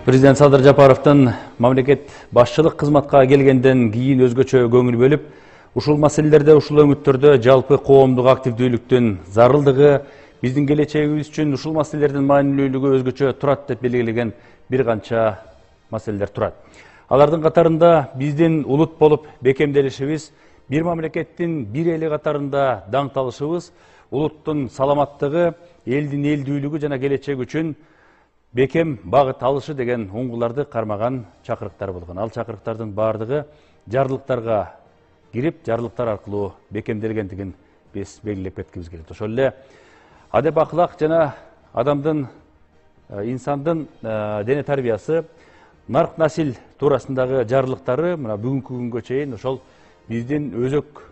Президент Садыр Жапаровдун мамлекет башчылык кызматка келгенден кийин өзгөчө көңүл бөлүп, ушул маселелерде, ушул өңүттөрдө жалпы коомдук активдүүлүктүн зарылдыгы, биздин келечегибиз үчүн ушул маселелердин маанилүүлүгү өзгөчө турат деп белгилеген бир канча маселелер турат. Алардын катарында биздин улут болуп бекемделишибиз, бир мамлекеттин бир эли катарында даңталышыбыз, улуттун саламаттыгы, элдин элдүүлүгү жана келечек үчүн бекем багыт алышы деген уңгуларды кармаган чакырыктар болгон. Ал чакырыктардын бардыгы жарлыктарга кирип, жарлыктар аркылуу бекемделгендигин биз белгилеп кеткибиз келет. Ошол эле адеп акылак жана адамдын, инсандын дене тарбиясы, нарк насил туурасындагы жарлыктары мына бүгүнкү күнгө чейин ошол биздин өзөк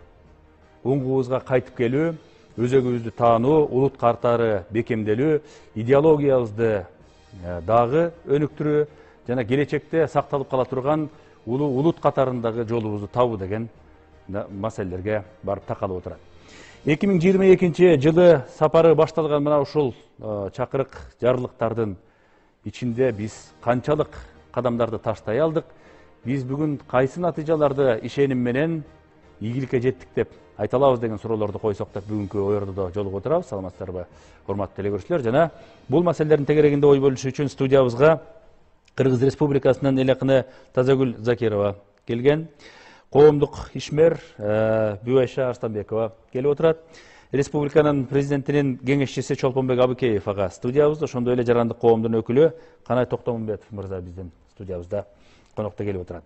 уңгубузга кайтып келүү, өзөгүбүздү таануу, улут катары бекемделүү, идеологиябызды дагы өнүктүрүү жана келечекте сакталып кала турган улуу улут катарындагы жолубузду табуу деген маселелерге барып такалып отурат. 2022 жылы сапары башталган мына ушул чакырык жарлыктардын ичинде биз канчалык кадамдарды таштай алдык, биз бүгүн кайсы натыйжаларды ишеним менен ийгиликке жеттик деп айта алабыз деген суроолорду койсок деп бүгүнкү оердодо жолугуп отурабыз. Саламатсыздарбы, урматтуу телекөрүүчүлөр? Жана бул маселелердин тегерегинде ой бөлүшүү үчүн студиябызга Кыргыз Республикасынын элекыны Тазагүл Закирова келген, коомдук ишмер Бүбайша Арстанбекова келип отурат. Республиканын президентинин кеңешчиси Чолпонбек Абыкеев ага студиябызда, ошондой эле жарандык коомдун өкүлү Канай Токтомунбетов мырза биздин студиябызда конокто келип отурат.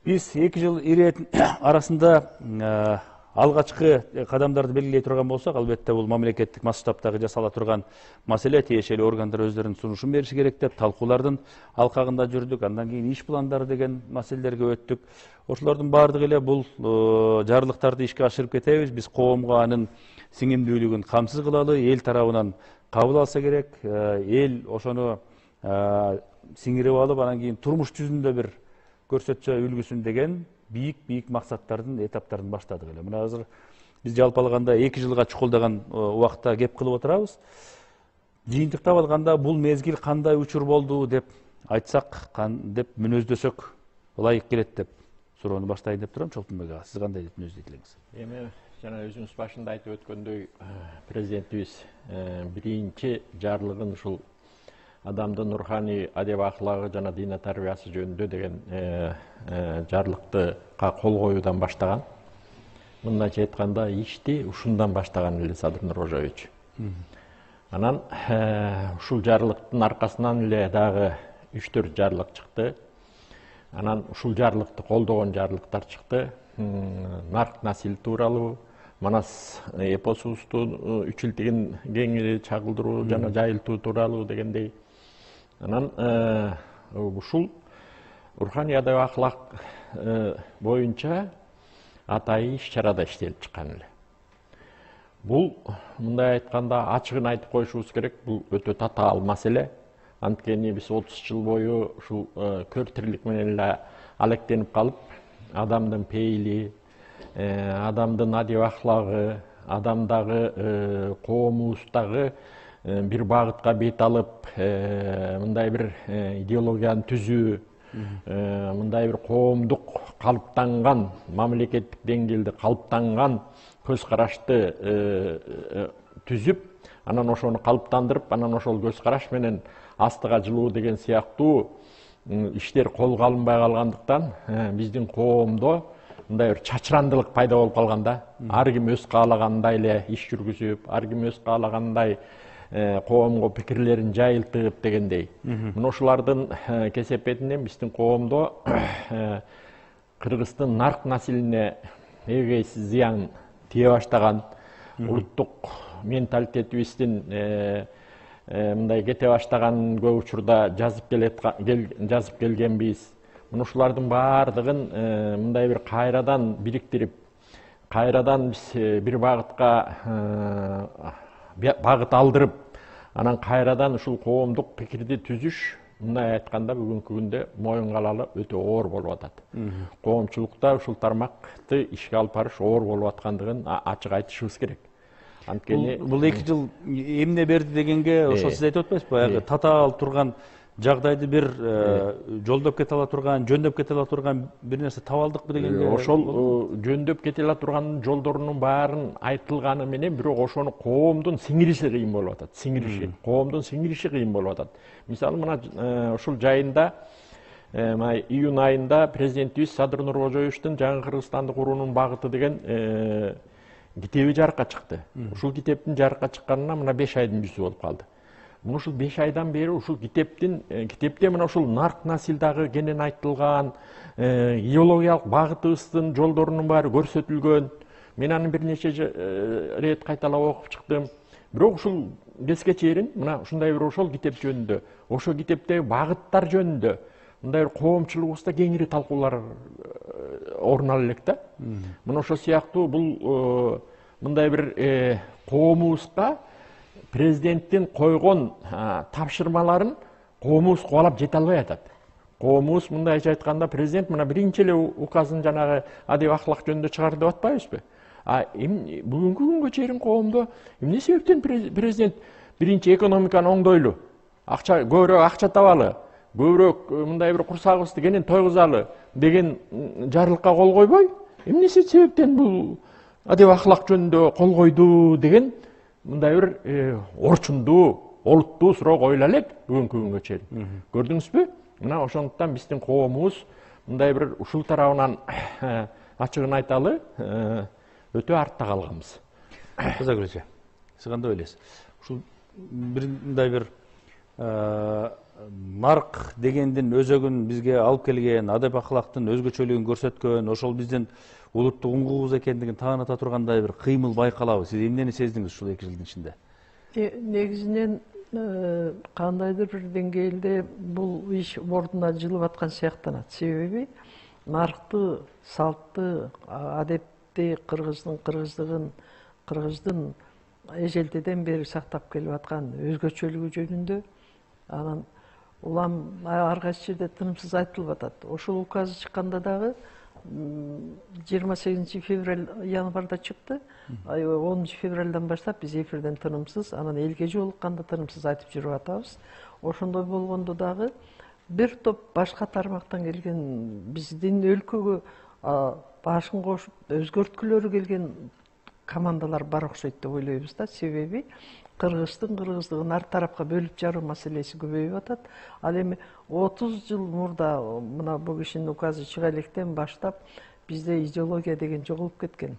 Биз 2 жыл ирээтин арасында алгачкы кадамдарды белгилей турган болсок, албетте бул мамлекеттик масштабтагы жасала турган маселе, тиешелүү органдар өздөрүнүн сунушун бериши керек деп талкуулардын алкагында жүрдүк. Андан кийин иш пландары деген маселелерге өттүк. Ошолордун баардыгы эле бул жарлыктарды ишке ашырып кетебиз. Биз коомго анын сиңимдүүлүгүн камсыз кылалы, эл тарабынан кабыл алса керек. Эл ошону сиңирип алып, анан кийин турмуш жүзүндө бир көрсөтчө үлгүсүн деген бийик максаттардын, этаптарын баштадык эле. Мына азыр биз жалпы алганда 2 жылга чукулдаган убакта кеп кылып отурабыз. Жыйынтыктап алганда бул мезгил кандай учур болду деп айтсак, деп мүнөздөсөк ылайык келет деп суроону баштайын деп турам. Чолпонбек ага, сиз кандай деп мүнөздөйт элеңиз? Эми жана өзүңүз башында айтып өткөндөй, президентибиз биринчи жарлыгын ушул адамдын руханий адеп аклагы жана дине тарбиясы жөнүндө деген жарлыкты кол коюудан баштаган. Мындайча айтканда, ишти ушундан баштаган эле Садыр Нуркожоевич. Анан ушул жарлыктын аркасынан эле дагы 3-4 жарлык чыкты. Анан ушул жарлыкты колдогон жарлыктар чыкты. Нарк насил тууралуу, Манас эпосубузду үчүлтигин кеңири чагылдыруу жана жайылтуу тууралуу дегендей. Анан ушул руханий адеп акылак боюнча атайын иш-чарада иштелип чыккан эле. Бул мындай айтканда ачыгын айтып коюшубуз керек, бул өтө татаал маселе. Анткени биз 30 жыл бою ушул көр тирлик менен эле алектенип калып, адамдын пейили, адамдын адеп аклагы, адамдагы коомубуздагы бир багытка бет алып, мындай бир идеологияны түзүү, мындай бир коомдук калыптанган, мамлекеттик деңгээлде калыптанган көз карашты түзүп, анан ошону калыптандырып, анан ошол көз караш менен астыга жылуу деген сыяктуу иштер колго алынбай калгандыктан биздин коомдо мындай бир чачырандылык пайда болуп калганда, ар ким өз каалагандай эле иш жүргүзүп, ар ким өз каалагандай коомго пикирлерин жайылтып дегендей. Мына ушулардын кесепетинен биздин коомдо Кыргыздын нарк насилине эгейсиз зыян тие баштаган, улуттук менталитетибиздин мындай кете баштаган көп учурда жазып келгенбиз. Мына ушулардын баардыгын мындай бир кайрадан бириктирип, кайрадан биз бир багыт алдырып, анан кайрадан ушул коомдук пикирди түзүш, мындай айтканда бүгүнкү күндө моюнга алалы өтө оор болуп атат. Коомчулукта ушул тармакты ишке алып барыш оор болуп аткандыгын ачык айтышыбыз керек. Бул 2 жыл эмне берди дегенге ошо сиз айтып атпайсызбы? Баягы татаал турган жагдайды бир жолдоп кете ала турган, жөндөп кете ала турган бир нерсе таба алдыкпы дегенге. Ошол жөндөп кете ала турган жолдорунун баарын айтылганы менен бирок ошону коомдун сиңириши кыйын болуп атат. Коомдун сиңириши кыйын болуп атат. Мисалы мына ушул жайында июнь айында президентибиз Садыр Нуркожоевичтин жаңы Кыргызстанды куруунун багыты деген китеби жарыкка чыкты. Ушул китептин жарыкка чыкканына мына 5 айдын жүзү болуп калды. Мына ушул 5 айдан бери ушул китепте мына ушул нарк насилдагы кенен айтылган, идеологиялык багытыбыздын жолдорунун баары көрсөтүлгөн. Мен аны бир нече рет кайталап окуп чыктым. Бирок ушул кеске чейин мына ушундай бир ошол китеп жөнүндө, ошол китептеги багыттар жөнүндө мындай бир коомчулугубузда кеңири талкуулар орун ала элек да. Мына ошол сыяктуу бул мындай бир коомубузга президенттин койгон тапшырмаларын коомубуз кубалап жете албай атат. Коомубуз мындайча айтканда президент мына биринчи эле указын жанагы адеп ахлак жөнүндө чыгарды деп атпайбызбы? Бүгүнкү күнгө чейин коомдо эмне себептен президент биринчи экономиканы оңдойлу, көбүрөөк акча табалы, көбүрөөк мындай бир курсагыбызды кенен тойгузалы деген жарлыкка кол койбой, эмне себептен бул адеп ахлак жөнүндө кол койду деген мындай бир орчундуу, олуттуу суроо коюла элек бүгүнкү күнгө чейин. Көрдүңүзбү? Мына ошондуктан биздин коомубуз мындай бир ушул тарабынан ачыгын айталы, өтө артта калганбыз. Казак эже, сиз кандай ойлойсуз? Ушул мындай бир нарк дегендин өзөгүн бизге алып келген, адеп ахлактын өзгөчөлүгүн көрсөткөн, ошол биздин улуттук уңгубуз экендигин тааната тургандай бир кыймыл байкалабы? Сиз эмнени сездиңиз ушул 2 жылдын ичинде? Негизинен кандайдыр бир деңгээлде бул иш ордуна жылып аткан сыяктанат. Себеби наркты, салтты, адепти кыргыздын эжелдеден бери сактап келип аткан өзгөчөлүгү жөнүндө анан улам ар кайсы жерде тынымсыз айтылып атат. Ошол указ чыкканда дагы 28 февраль январда чыкты. 10 февральдан баштап биз эфирден тынымсыз, анан элге жолукканда тынымсыз айтып жүрүп атабыз. Ошондой болгондо дагы бир топ башка тармактан келген биздин өлкөгө башын кошуп өзгөрткүлөрү келген командалар бар окшойт деп ойлойбуз да. Себеби кыргыздыгын ар тарапка бөлүп жаруу маселеси көбөйүп атат. Ал эми 30 жыл мурда мына бул кишинин указы чыга электен баштап бизде идеология деген жоголуп кеткен.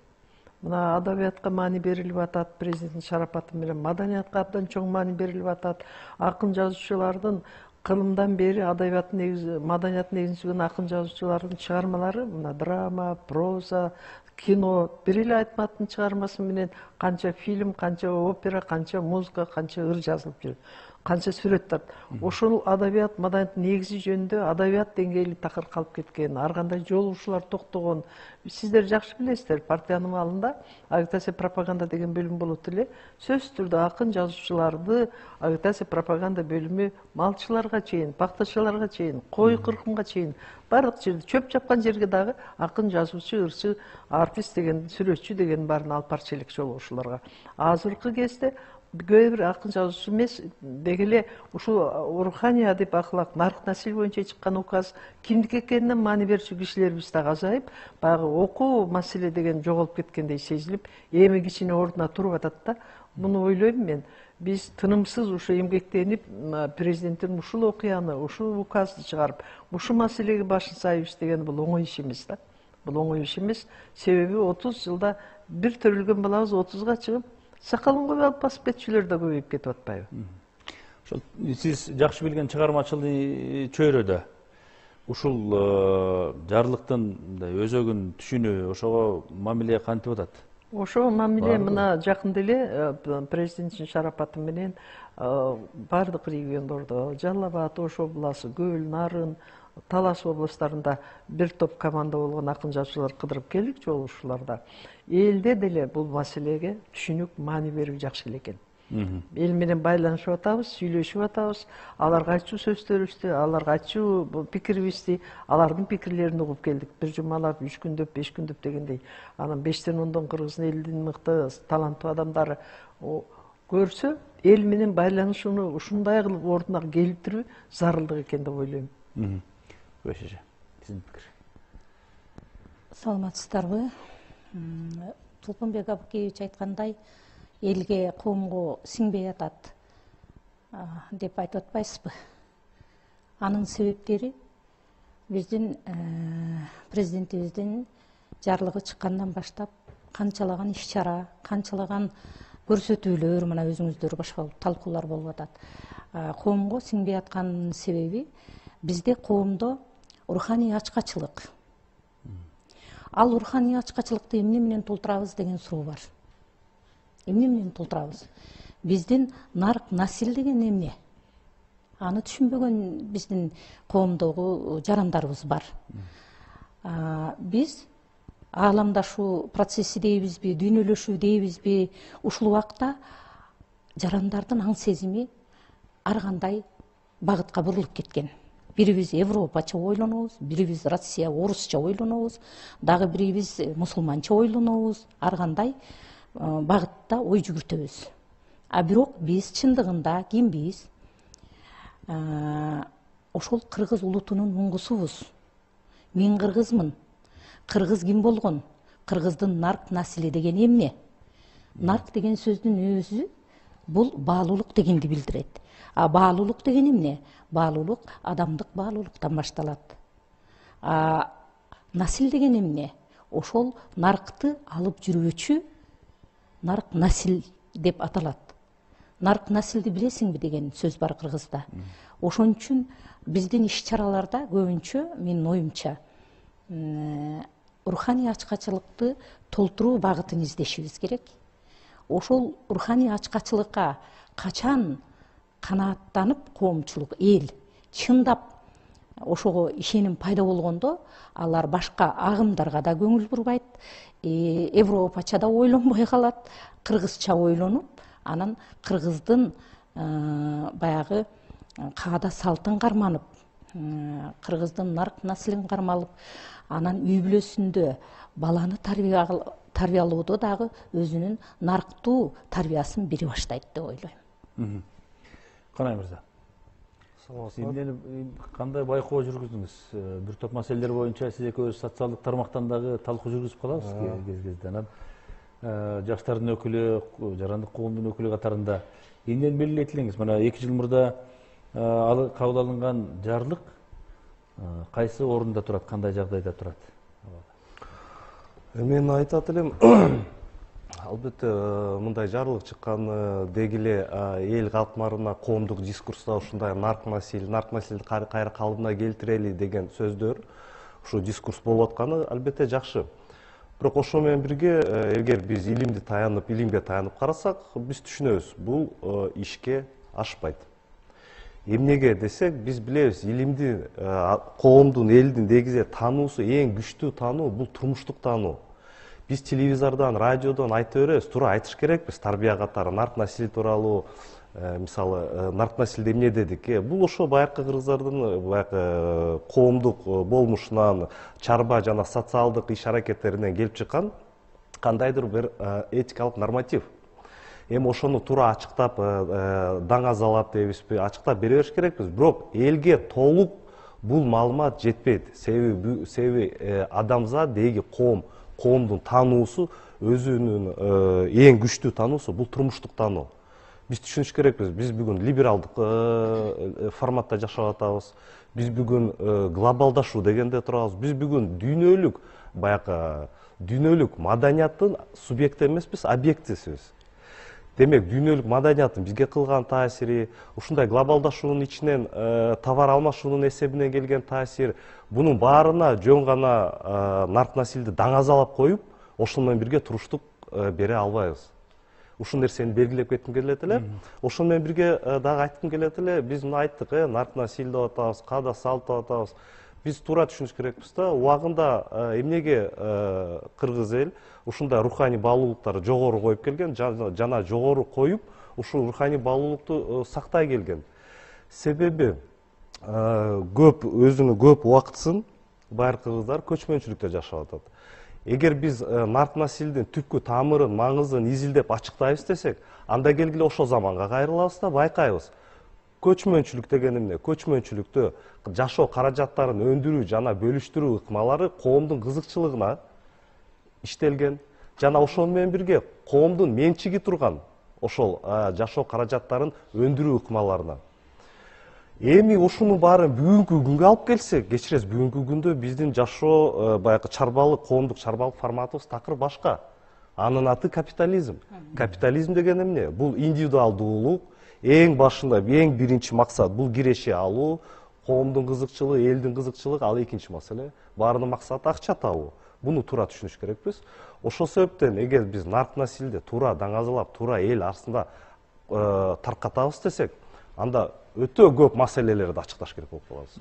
Мына адабиятка маани берилип атат, президенттин шарапаты менен маданиятка абдан чоң маани берилип атат. Акын жазуучулардын кылымдан бери адабияттын негизи, маданиятын негизин акын жазуучулардын чыгармалары, мына драма, проза, кино, бир эле Айтматовдун чыгармасы менен канча фильм, канча опера, канча музыка, канча ыр жазылып жүр, канча сүрөттөр. Ошол адабият, маданияттын негизи жөнүндө адабият деңгээли такыр калып кеткен, ар кандай жолугушуулар токтогон. Сиздер жакшы билесиздер, партиянын малында агитация пропаганда деген бөлүм болот эле. Сөзсүз түрдө акын жазуучуларды агитация пропаганда бөлүмү малчыларга чейин, бактачыларга чейин, кой кыркымга чейин барлык жерде, чөп чапкан жерге дагы акын жазуучу, ырчы, артист деген, сүрөтчү деген баарын алып барчу элек жолугушууларга. Азыркы кезде кээ бир акын жазуучу эмес, деги эле ушул руханий адеп ахлак, нарк насил боюнча чыккан указ кимдики экенине маани берчү кишилерибиз дагы азайып, баягы окуу маселе деген жоголуп кеткендей сезилип, эми кичине ордуна туруп атат да. Муну ойлойм мен. Биз тынымсыз ушу эмгектенип, президенттин ушул окуяны, ушул указды чыгарып, ушул маселеге башын сайыбыз деген бул оңой иш эмес да. Бул оңой иш эмес. Себеби 30 жылда бир төрөлгөн балабыз 30га чыгып, сакалын коюп алып басып кетчүлөр да көбөйүп кетип атпайбы? Ошол сиз жакшы билген чыгармачылык чөйрөдө ушул жарлыктын өзөгүн түшүнүү, ошого мамиле кантип атат? Ошо мамиле мына жакында эле президенттин шарапаты менен бардык региондордо, Жалал Абад, Ош областы, Көл, Нарын, Талас областарында бир топ команда болгон акын жазуучулар кыдырып келдик жолугушууларда. Элде деле бул маселеге түшүнүк, маани берүү жакшы эле экен. Эл менен байланышып атабыз, сүйлөшүп атабыз, аларга айтчу сөздөрүбүздү, аларга айтчу пикирибизди, алардын пикирлерин угуп келдик. Бир жумалап, 3 күндөп, 5 күндөп дегендей. Анан 5-10 кыргыздын элдин мыкты, таланттуу адамдары көрсө, эл менен байланышууну ушундай кылып ордуна келтирүү зарылдык экен деп ойлойм. Көшеже, сиздин пикир. Саламатсыздарбы? Тулкунбек Абыкеевич айткандай, элге, коомго сиңбей атат деп айтып атпайсызбы? Анын себептери биздин президентибиздин жарлыгы чыккандан баштап канчалаган иш-чара, канчалаган көрсөтүүлөр, мына өзүңүздөр башка талкуулар болуп атат. Коомго сиңбей атканын себеби бизде коомдо руханий ачкачылык. Ал руханий ачкачылыкты эмне менен толтурабыз деген суроо бар. Эмне менен толтурабыз? Биздин нарк насил деген эмне? Аны түшүнбөгөн биздин коомдогу жарандарыбыз бар. Биз ааламдашуу процесси дейбизби, дүйнөлөшүү дейбизби, ушул убакта жарандардын аң сезими ар кандай багытка бурулуп кеткен. Бирибиз европача ойлонобуз, бирибиз Россия, орусча ойлонобуз, дагы бирибиз мусулманча ойлонобуз, ар кандай багытта ой жүгүртөбүз. Бирок биз чындыгында кимбиз? Ошол кыргыз улутунун уңгусубуз. Мен кыргызмын. Кыргыз ким болгон? Кыргыздын нарк насили деген эмне? Нарк деген сөздүн өзү бул баалуулук дегенди билдирет. Баалуулук деген эмне? Баалуулук адамдык баалуулуктан башталат. Насил деген эмне? Ошол наркты алып жүрүүчү нарк насил деп аталат. Нарк насилди билесиңби деген сөз бар кыргызда. Ошон үчүн биздин иш-чараларда көбүнчө менин оюмча руханий ачкачылыкты толтуруу багытын издешибиз керек. Ошол руханий ачкачылыкка качан канааттанып коомчулук эл чындап ошого ишеним пайда болгондо алар башка агымдарга да көңүл бурбайт, европача да ойлонбой калат, кыргызча ойлонуп, анан кыргыздын баягы каада салтын карманып, кыргыздын нарк насилин кармалып, анан үй бүлөсүндө баланы тарбиялоодо дагы өзүнүн нарктуу тарбиясын бере баштайт деп ойлойм. Канай мырза, сиз кандай байкоо жүргүздүңүз? Бир топ маселелер боюнча сиз экөөбүз социалдык тармактан дагы талкуу жүргүзүп калабыз кез-кезден. Жаштардын өкүлү, жарандык коомдун өкүлү катарында эмнени белгилейт? Мына 2 жыл мурда кабыл алынган жарлык кайсы орунда турат, кандай жагдайда турат? Мен айтат элем, албетте мындай жарлык чыккан дегиле эл калкмарына коомдук дискурста ушундай нарк насилди кайра калыбына келтирели деген сөздөр, ушу дискурс болуп атканы албетте жакшы. Бирок ошо менен бирге эгер биз илимге таянып карасак, биз түшүнөбүз, бул ишке ашпайт. Эмнеге десек, биз билебиз, илимди коомдун, элдин негизи таануусу, эң күчтүү таануу бул турмуштук таануу. Биз телевизордон, радиодон айта беребиз, туура айтыш керекпиз, тарбия катары нарк насили тууралуу, мисалы, нарк насилде эмне дедик? Бул ошо байыркы кыргыздардын баягы коомдук болмушунан, чарба жана социалдык иш-аракеттеринен келип чыккан кандайдыр бир этикалык норматив. Эми ошону туура ачыктап, даңазалап дейбизби, ачыктап бере бериш керекпиз. Бирок элге толук бул маалымат жетпейт. Себеби адамзат деги коомдун таануусу, өзүнүн эң күчтүү таануусу бул турмуштук таануу. Биз түшүнүш керекпиз. Биз бүгүн либералдык форматта жашап атабыз. Биз бүгүн глобалдашуу дегенде турабыз. Биз бүгүн дүйнөлүк маданияттын субъекти эмеспиз, объектисибиз. Демек, дүйнөлүк маданияттын бизге кылган таасири, ушундай глобалдашуунун ичинен товар алмашуунун эсебинен келген таасир, бунун баарына жөн гана нарк насилди даңазалап коюп, ошол менен бирге туруштук бере албайбыз. Ушул нерсени белгилеп кетким келет эле. Ошол менен бирге дагы айткым келет эле, биз мына айттык, нарк насил деп атабыз, каада салт деп атабыз. Биз туура түшүнүш керекпиз да, убагында эмнеге кыргыз эл ушундай руханий баалуулуктарды жогору коюп келген, жана жогору коюп, ушул руханий баалуулукту сактай келген. Себеби өзүнүн көп убактысын байыркы кыргыздар көчмөнчүлүктө жашап атат. эгер биз нарк насилдин түпкү тамырын, маңызын изилдеп ачыктайбыз десек, анда келгиле ошол заманга кайрылабыз да байкайбыз. Көчмөнчүлүк деген эмне? Көчмөнчүлүктө жашоо каражаттарын өндүрүү жана бөлүштүрүү ыкмалары коомдун кызыкчылыгына иштелген. Жана ошол менен бирге коомдун менчиги турган ошол жашоо каражаттарын өндүрүү ыкмаларына. Эми ушунун баарын бүгүнкү күнгө алып келсек, кечиресиз, бүгүнкү күндө биздин жашоо баягы чарбалык, коомдук чарбалык форматыбыз такыр башка. Анын аты капитализм. Капитализм деген эмне? Бул индивидуалдуулук, эң башында эң биринчи максат бул киреше алуу, коомдун кызыкчылыгы, элдин кызыкчылыгы, ал экинчи маселе. Баарынын максаты акча табуу. Буну туура түшүнүш керекпиз. Ошол себептен эгер биз нарк насилди туура даңазалап, туура эл арасында таркатабыз десек, анда өтө көп маселелерди ачыкташ керек болуп калабыз.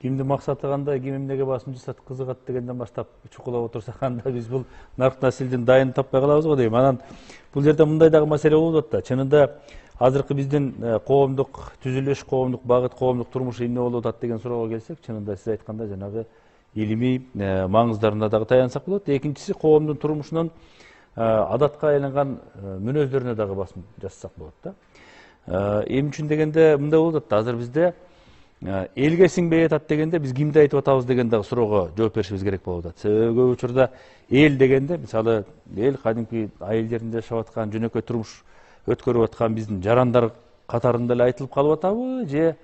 Кимдин максаты кандай, ким эмнеге басым жасат, кызыгат дегенден баштап чукулап отурсак, анда биз бул нарк насилдин дайын таппай калабыз го дейм. Анан бул жерде мындай дагы маселе болуп атат да. Чынында азыркы биздин коомдук түзүлүш, коомдук багыт, коомдук турмуш эмне болуп атат деген суроого келсек, чынында сиз айткандай жанагы илимий маңыздарына дагы таянсак болот. Экинчиси, коомдун турмушунун адатка айланган мүнөздөрүнө дагы басым жасасак болот да. Эмне үчүн дегенде мындай болуп атат. Азыр бизде элге сиңбей атат дегенде биз кимди айтып атабыз деген дагы суроого жооп беришибиз керек болуп атат. Себеби көп учурда эл дегенде, мисалы, эл кадимки айыл жеринде жашап аткан, жөнөкөй турмуш өткөрүп аткан биздин жарандар катарында эле айтылып калып атабы, же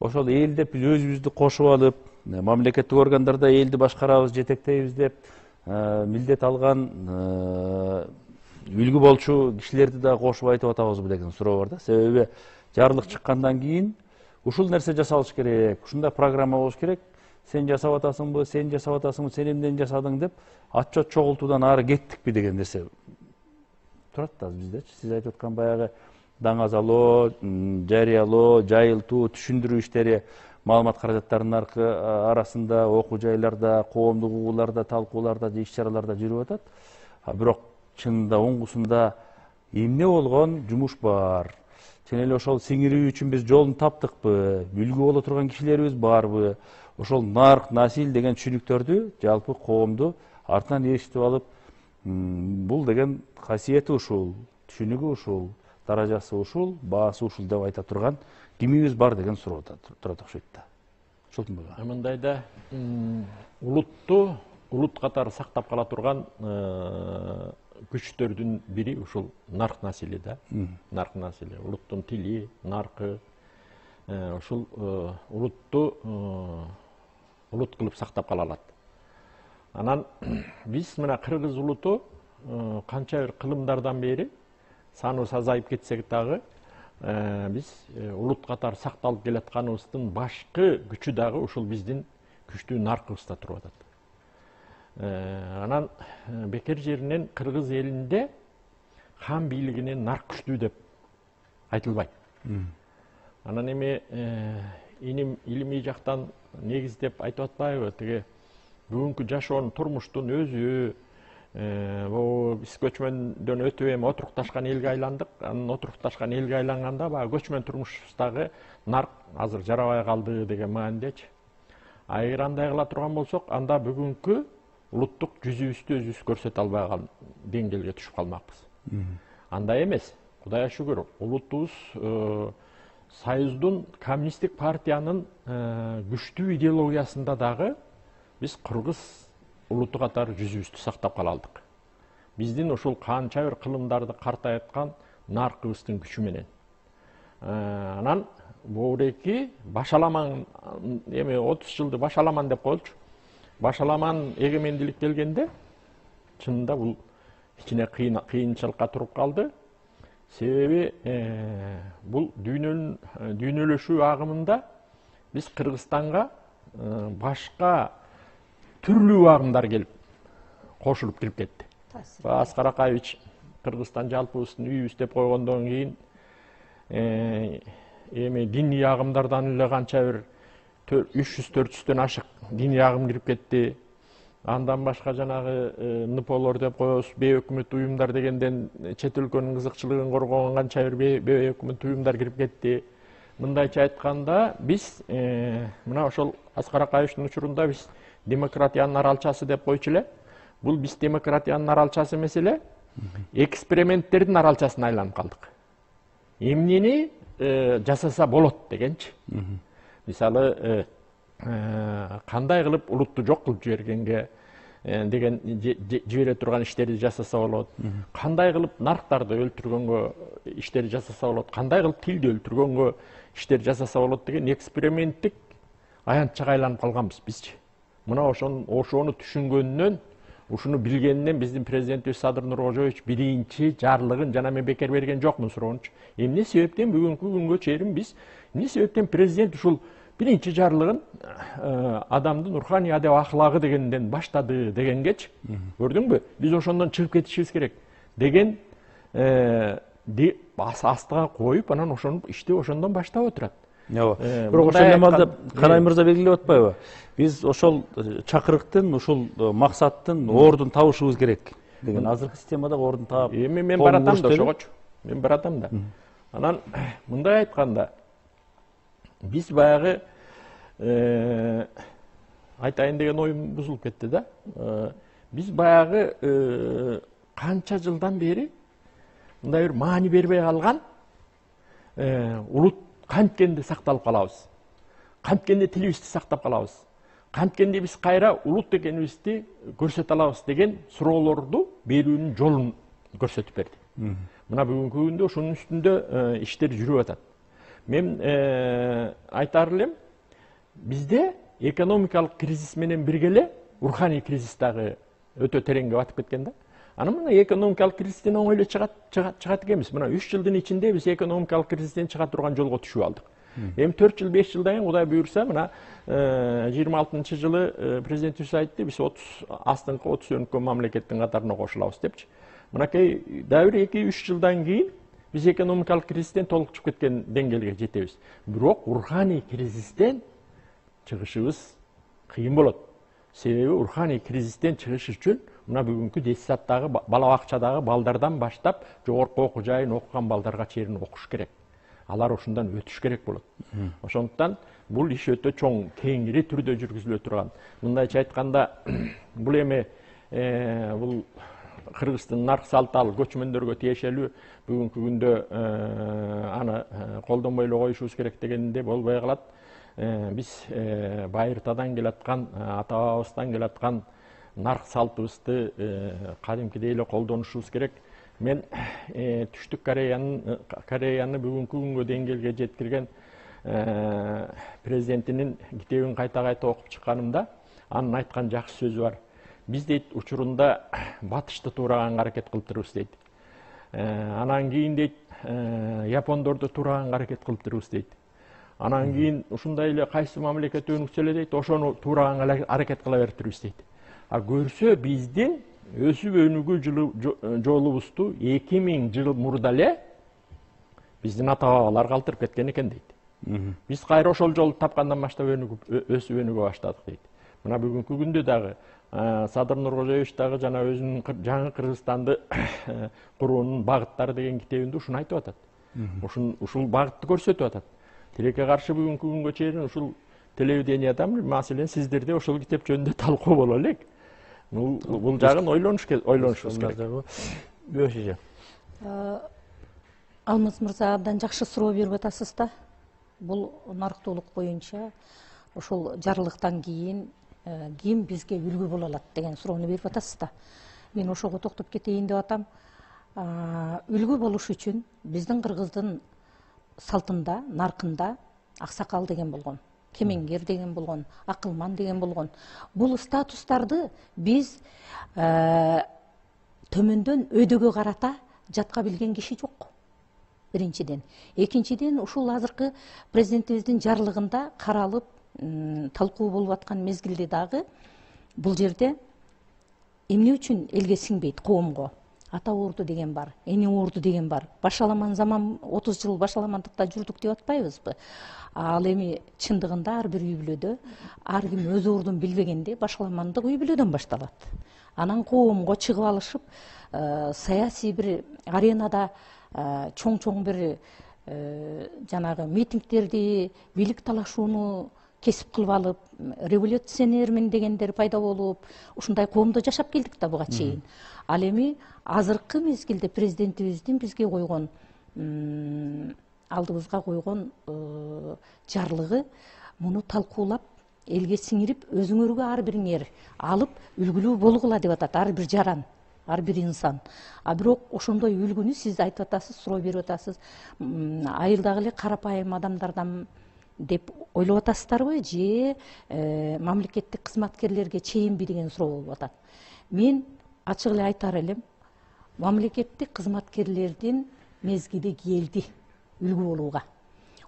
ошол эл деп биз өзүбүздү кошуп алып, мамлекеттик органдарда элди башкарабыз, жетектейбиз деп милдет алган үлгү болчу кишилерди да кошуп айтып атабызбы деген суроо бар да. Себеби жарлык чыккандан кийин ушул нерсе жасалыш керек, ушундай программа болуш керек, сен жасап атасыңбы, сен жасап атасыңбы, сен эмнени жасадың деп отчет чогултуудан ары кеттикпи деген нерсе турат да биздечи. Сиз айтып аткан баягы даңазалоо, жарыялоо, жайылтуу, түшүндүрүү иштери маалымат каражаттарынын арасында, окуу жайларда, коомдук угууларда, талкууларда, иш-чараларда жүрүп атат. Бирок чынында оңгусунда эмне болгон жумуш бар? Чын эле ошол сиңирүү үчүн биз жолун таптыкпы? Үлгү боло турган кишилерибиз барбы? Ошол нарк, насил деген түшүнүктөрдү жалпы коомду артынан ээрчитип алып, бул деген касиети ушул, түшүнүгү ушул, даражасы ушул, баасы ушул деп айта турган кимибиз бар деген суроо турат окшойт да. Ошолтунбайбы? Мындайда улутту улут катары сактап кала турган күчтөрдүн бири ушул нарк насили да. Нарк насили, улуттун тили, наркы, ушул улутту улут кылып сактап кала алат. Анан биз мына кыргыз улуту канча бир кылымдардан бери саныбыз азайып кетсек дагы, биз улут катары сакталып келатканыбыздын башкы күчү дагы ушул биздин күчтүү наркыбызда туруп атат. Анан бекер жеринен кыргыз элинде хан бийлигинен нарк күчтүү деп айтылбайт. Анан эми илимий жактан негиздеп айтып атпайбы, тиги бүгүнкү жашоонун, турмуштун өзү, биз көчмөндөн өтүп эми отурукташкан элге айландык. Анан отурукташкан элге айланганда баягы көчмөн турмушубуздагы нарк азыр жарабай калды деген маанидечи. Эгер андай кыла турган болсок, анда бүгүнкү улуттук жүзүбүздү өзүбүз көрсөтө албай калган деңгээлге түшүп калмакпыз. Андай эмес. Кудайга шүгүр, улутубуз Союздун коммунисттик партиянын күчтүү идеологиясында дагы биз кыргыз улуту катары жүзүбүздү сактап кала алдык. Биздин ушул канча бир кылымдарды картайткан наркыбыздын күчү менен. Анан бууреки башаламан, эми 30 жылды башаламан деп коелучу. Башаламан эгемендилик келгенде чынында бул кичине кыйынчылыкка туруп калды. Себеби бул дүйнөлөшүү агымында биз Кыргызстанга башка түрлүү агымдар келип кошулуп кирип кетти. Аскар Акаевич Кыргызстан жалпыбыздын үйүбүз деп койгондон кийин эми диний агымдардан эле канча бир 300-400дөн ашык диний агым кирип кетти. Андан башка жанагы НПОлор деп коебуз, бейөкмөт уюмдар дегенден чет өлкөнүн кызыкчылыгын коргогон канча бир бейөкмөт уюмдар кирип кетти. Мындайча айтканда, биз мына ошол Аскар Акаевичтин учурунда биз демократиянын аралчасы деп койчу эле. Бул биз демократиянын аралчасы меселе, эксперименттердин аралчасына айланып калдык. Эмнени жасаса болот дегенчи. Мисалы, кандай кылып улутту жок кылып жибергенге деген жибере турган иштерди жасаса болот. Кандай кылып нарктарды өлтүргөнгө иштерди жасаса болот. Кандай кылып тилди өлтүргөнгө иштерди жасаса болот деген эксперименттик аянтчага айланып калганбыз бизчи. Мына ошону түшүнгөндөн, ушуну билгенден биздин президентибиз Садыр Нуркожоевич биринчи жарлыгын жана мен бекер берген жокмун суроончу. Эмне себептен бүгүнкү күнгө чейин биз эмне себептен президент ушул биринчи жарлыгын адамдын руханий адеп ахлагы дегенден баштады дегенгечи. Көрдүңбү? Биз ошондон чыгып кетишибиз керек деген астыга коюп, анан ошону ишти ошондон баштап отурат. Бирок ошол эмалда Канай мырза белгилеп атпайбы? Биз ошол чакырыктын, ушул максаттын ордун табышыбыз керек деген. Азыркы системада ордун таап. Мен баратам да ошогочу. Мен баратам да. Анан мындай айтканда, биз баягы айтайын деген оюм бузулуп кетти да. Биз баягы канча жылдан бери мындай бир маани бербей калган улут канткенде сакталып калабыз. Канткенде тилибизди сактап калабыз. Канткенде биз кайра улут экенибизди көрсөтө алабыз деген суроолорду берүүнүн жолун көрсөтүп берди. Мына бүгүнкү күндө ошонун үстүндө иштер жүрүп атат. Мен айтар элем, бизде экономикалык кризис менен бирге эле руханий кризис дагы өтө тереңге батып кеткен да. Анан мына экономикалык кризистен оңой эле чыгат экенбиз. Мына 3 жылдын ичинде биз экономикалык кризистен чыга турган жолго түшүп алдык. Эми 4 жыл, 5 жылдан кийин Кудай буйрса, мына 26-жылы президентибиз айтты, биз астыңкы 30 мамлекеттин катарына кошулабыз депчи. Мынакей дагы 2-3 жылдан кийин биз экономикалык кризистен толук чыгып кеткен деңгээлге жетебиз. Бирок руханий кризистен чыгышыбыз кыйын болот. Себеби руханий кризистен чыгыш үчүн мына бүгүнкү детсаддагы бала бакчадагы балдардан баштап жогорку окуу жайын окуган балдарга чейин окуш керек. Алар ошондан өтүш керек болот. Ошондуктан бул иш өтө чоң, кеңири түрдө жүргүзүлө турган. Мындайча айтканда, бул эми бул Кыргыздын нарк салтал көчмөндөргө тиешелүү бүгүнкү күндө аны колдонбой эле коюшубуз керек дегенде болбой калат. Биз байыртадан келаткан, ата бабабыздан келаткан нарк салтыбызды кадимкидей эле колдонушубуз керек. Мен Түштүк Кореяны бүгүнкү күнгө деңгээлге жеткирген президентинин китебин кайта окуп чыкканымда анын айткан жакшы сөзү бар. Биз дейт учурунда батышты туураганга аракет кылыптырбыз дейт. Анан кийин дейт япондорду туураганга аракет кылыптырбыз дейт. Анан кийин ушундай эле кайсы мамлекет өнүксө эле дейт, ошону туураганга аракет кыла бериптирбиз дейт. А көрсө биздин өсүп өнүгүү жолубузду 2000 жыл мурда эле биздин ата бабалар калтырып кеткен экен дейт. Биз кайра ошол жолду тапкандан баштап өсүп өнүгө баштадык дейт. Мына бүгүнкү күндө дагы Садыр Нуркожоевич дагы жана өзүнүн жаңы Кыргызстанды куруунун багыттары деген китебинде ушуну айтып атат. Ушул багытты көрсөтүп атат. Тилекке каршы бүгүнкү күнгө чейин ушул телевидениядан маселен сиздерде ошол китеп жөнүндө талкуу боло элек. Бул жагын ойлонушубуз керек. Алмаз мырза абдан жакшы суроо берип атасыз да. Бул нарктуулук боюнча ошол жарлыктан кийин ким бизге үлгү боло алат деген суроону берип атасыз да. Мен ошого токтоп кетейин деп атам. Үлгү болуш үчүн биздин кыргыздын салтында, наркында аксакал деген болгон, кемеңгер деген болгон, акылман деген болгон. Бул статустарды биз төмөндөн өйдөгө карата жатка билген киши жок. Биринчиден. Экинчиден, ушул азыркы президентибиздин жарлыгында каралып, талкуу болуп аткан мезгилде дагы бул жерде эмне үчүн элге сиңбейт коомго? Ата орду деген бар, эне орду деген бар. Башаламан заман 30 жыл башаламандыкта жүрдүк деп атпайбызбы? Ал эми чындыгында ар бир үй бүлөдө ар ким өз ордун билбегенде башаламандык үй бүлөдөн башталат. Анан коомго чыгып алышып, саясий бир аренада чоң бир жанагы митингдерди, бийлик талашууну кесип кылып алып, революционермин дегендер пайда болуп, ушундай коомдо жашап келдик да буга чейин. Ал эми азыркы мезгилде президентибиздин бизге койгон, алдыбызга койгон жарлыгы муну талкуулап, элге сиңирип, өзүңөргө ар бириңер алып үлгүлүү болгула деп атат ар бир жаран, ар бир инсан. А бирок ошондой үлгүнү сиз айтып атасыз, суроо берип атасыз, айылдагы эле карапайым адамдардан деп ойлоп атасыздарбы, же мамлекеттик кызматкерлерге чейинби деген суроо болуп атат. Мен ачык эле айтар элем, мамлекеттик кызматкерлердин мезгили келди үлгү болууга.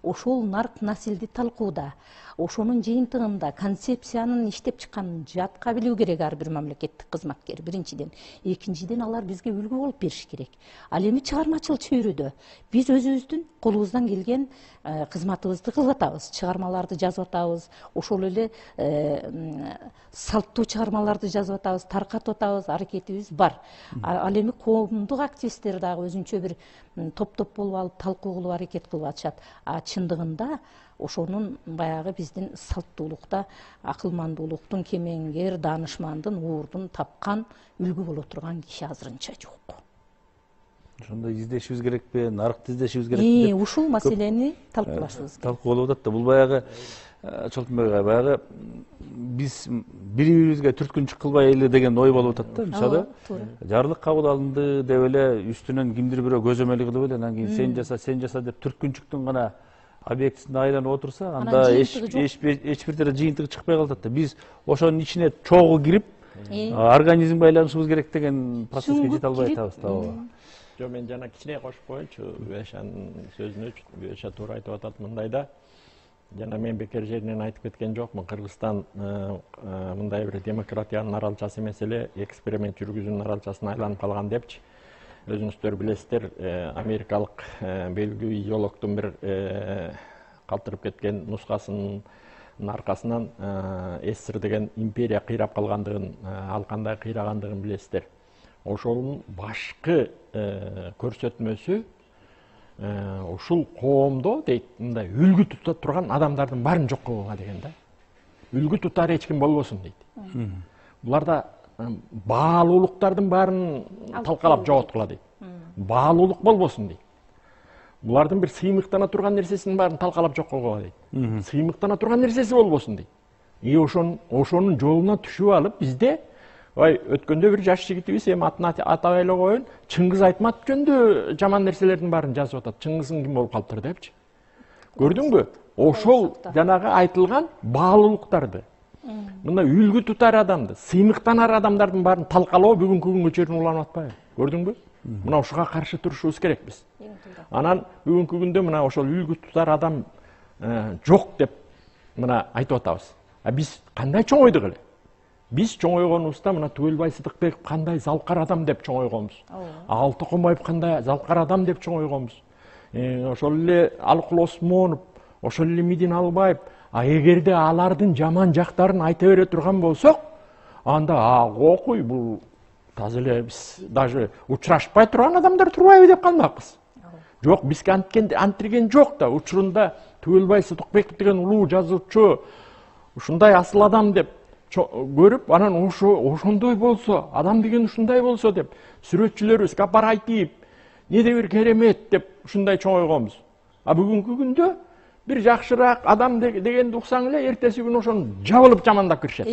Ошол нарк насилди талкууда, ошонун жыйынтыгында концепциянын иштеп чыкканын жатка билүү керек ар бир мамлекеттик кызматкер биринчиден. Экинчиден алар бизге үлгү болуп бериш керек. Ал эми чыгармачыл чөйрөдө биз өзүбүздүн колубуздан келген кызматыбызды кылып атабыз, чыгармаларды жазып атабыз, ошол эле салттуу чыгармаларды жазып атабыз, таркатып атабыз, аракетибиз бар. Ал эми коомдук активисттер дагы өзүнчө бир топ болуп алып талкуу кылып аракет кылып атышат. А чындыгында ошонун баягы биздин салттуулукта акылмандуулуктун, кемеңгер, даанышмандын, уурдун тапкан, үлгү боло турган киши азырынча жок. Ошондой издешибиз керекпи, нарыкты издешибиз керекпи? Ушул маселени талкуулашыбыз керек. Талкуу болуп атат да. Бул баягы Чолтонбек ага, баягы биз бири-бирибизге түрткүнчүк кылбай эле деген ой болуп атат да. Мисалы, жарлык кабыл алынды деп эле үстүнөн кимдир бирөө көзөмөл кылып эле, анан кийин сен жаса деп түрткүнчүктүн гана объектисине айланып отурса, анда эч бир жыйынтыгы чыкпай калат да. Биз ошонун ичине чогуу кирип, организм байланышыбыз керек деген процесске жете албай атабыз да. Жо, мен жана кичине кошуп коеюнчу, Бешанын сөзүнө, Беша туура айтып атат мындайда. Жана мен бекер жеринен айтып кеткен жокмун. Кыргызстан мындай бир демократиянын аралчасы эмес эле, эксперимент жүргүзүүнүн аралчасына айланып калган депчи. Өзүңүздөр билесиздер, америкалык белгилүү идеологдун бир калтырып кеткен нускасынын аркасынан СССР деген империя кыйрап калгандыгын, ал кандай кыйрагандыгын билесиздер. Ошонун башкы көрсөтмөсү ушул коомдо дейт, мындай үлгү тута турган адамдардын баарын жок кылууга деген да. Үлгү тутар эч ким болбосун дейт. Буларда баалуулуктардын баарын талкалап жоготкула дейт. Баалуулук болбосун дейт. Булардын бир сыймыктана турган нерсесинин баарын талкалап жок кылууга дейт. Сыймыктана турган нерсеси болбосун дейт. Ошонун жолуна түшүп алып бизде өткөндө бир жаш жигитибиз, эми атын атабай эле коеюн, Чыңгыз Айтматов жөнүндө жаман нерселердин баарын жазып атат. Чыңгыздын ким болуп калыптыр депчи. Көрдүңбү? Ошол жанагы айтылган баалуулуктарды, мына үлгү тутар адамды, сыймыктанар адамдардын баарын талкалоо бүгүнкү күнгө чейин уланып атпайбы? Көрдүңбү? Мына ушуга каршы турушубуз керек биз. Анан бүгүнкү күндө мына ошол үлгү тутар адам жок деп мына айтып атабыз. А биз кандай чоңойдук эле? Биз чоңойгонубузда мына Түгөлбай Сыдыкбеков кандай залкар адам деп чоңойгонбуз. Алтыкомаев кандай залкар адам деп чоңойгонбуз. Ошол эле Алыкул Осмонов, ошол эле Мидин Албаев. А эгерде алардын жаман жактарын айта бере турган болсок, анда окуй, бул таза эле биз даже учурашпай турган адамдар турбайбы деп калмакпыз. Жок, бизге антирген жок да. Учурунда Түгөлбай Сыдыкбеков деген улуу жазуучу ушундай асыл адам деп көрүп, анан ошондой болсо, адам деген ушундай болсо деп, сүрөтчүлөрүбүз кооператив, неде бир керемет деп ушундай чоңойгонбуз. А бүгүнкү күндө бир жакшыраак адам дегенди уксаң эле, эртеси күнү ошону жабылып жамандап киришет.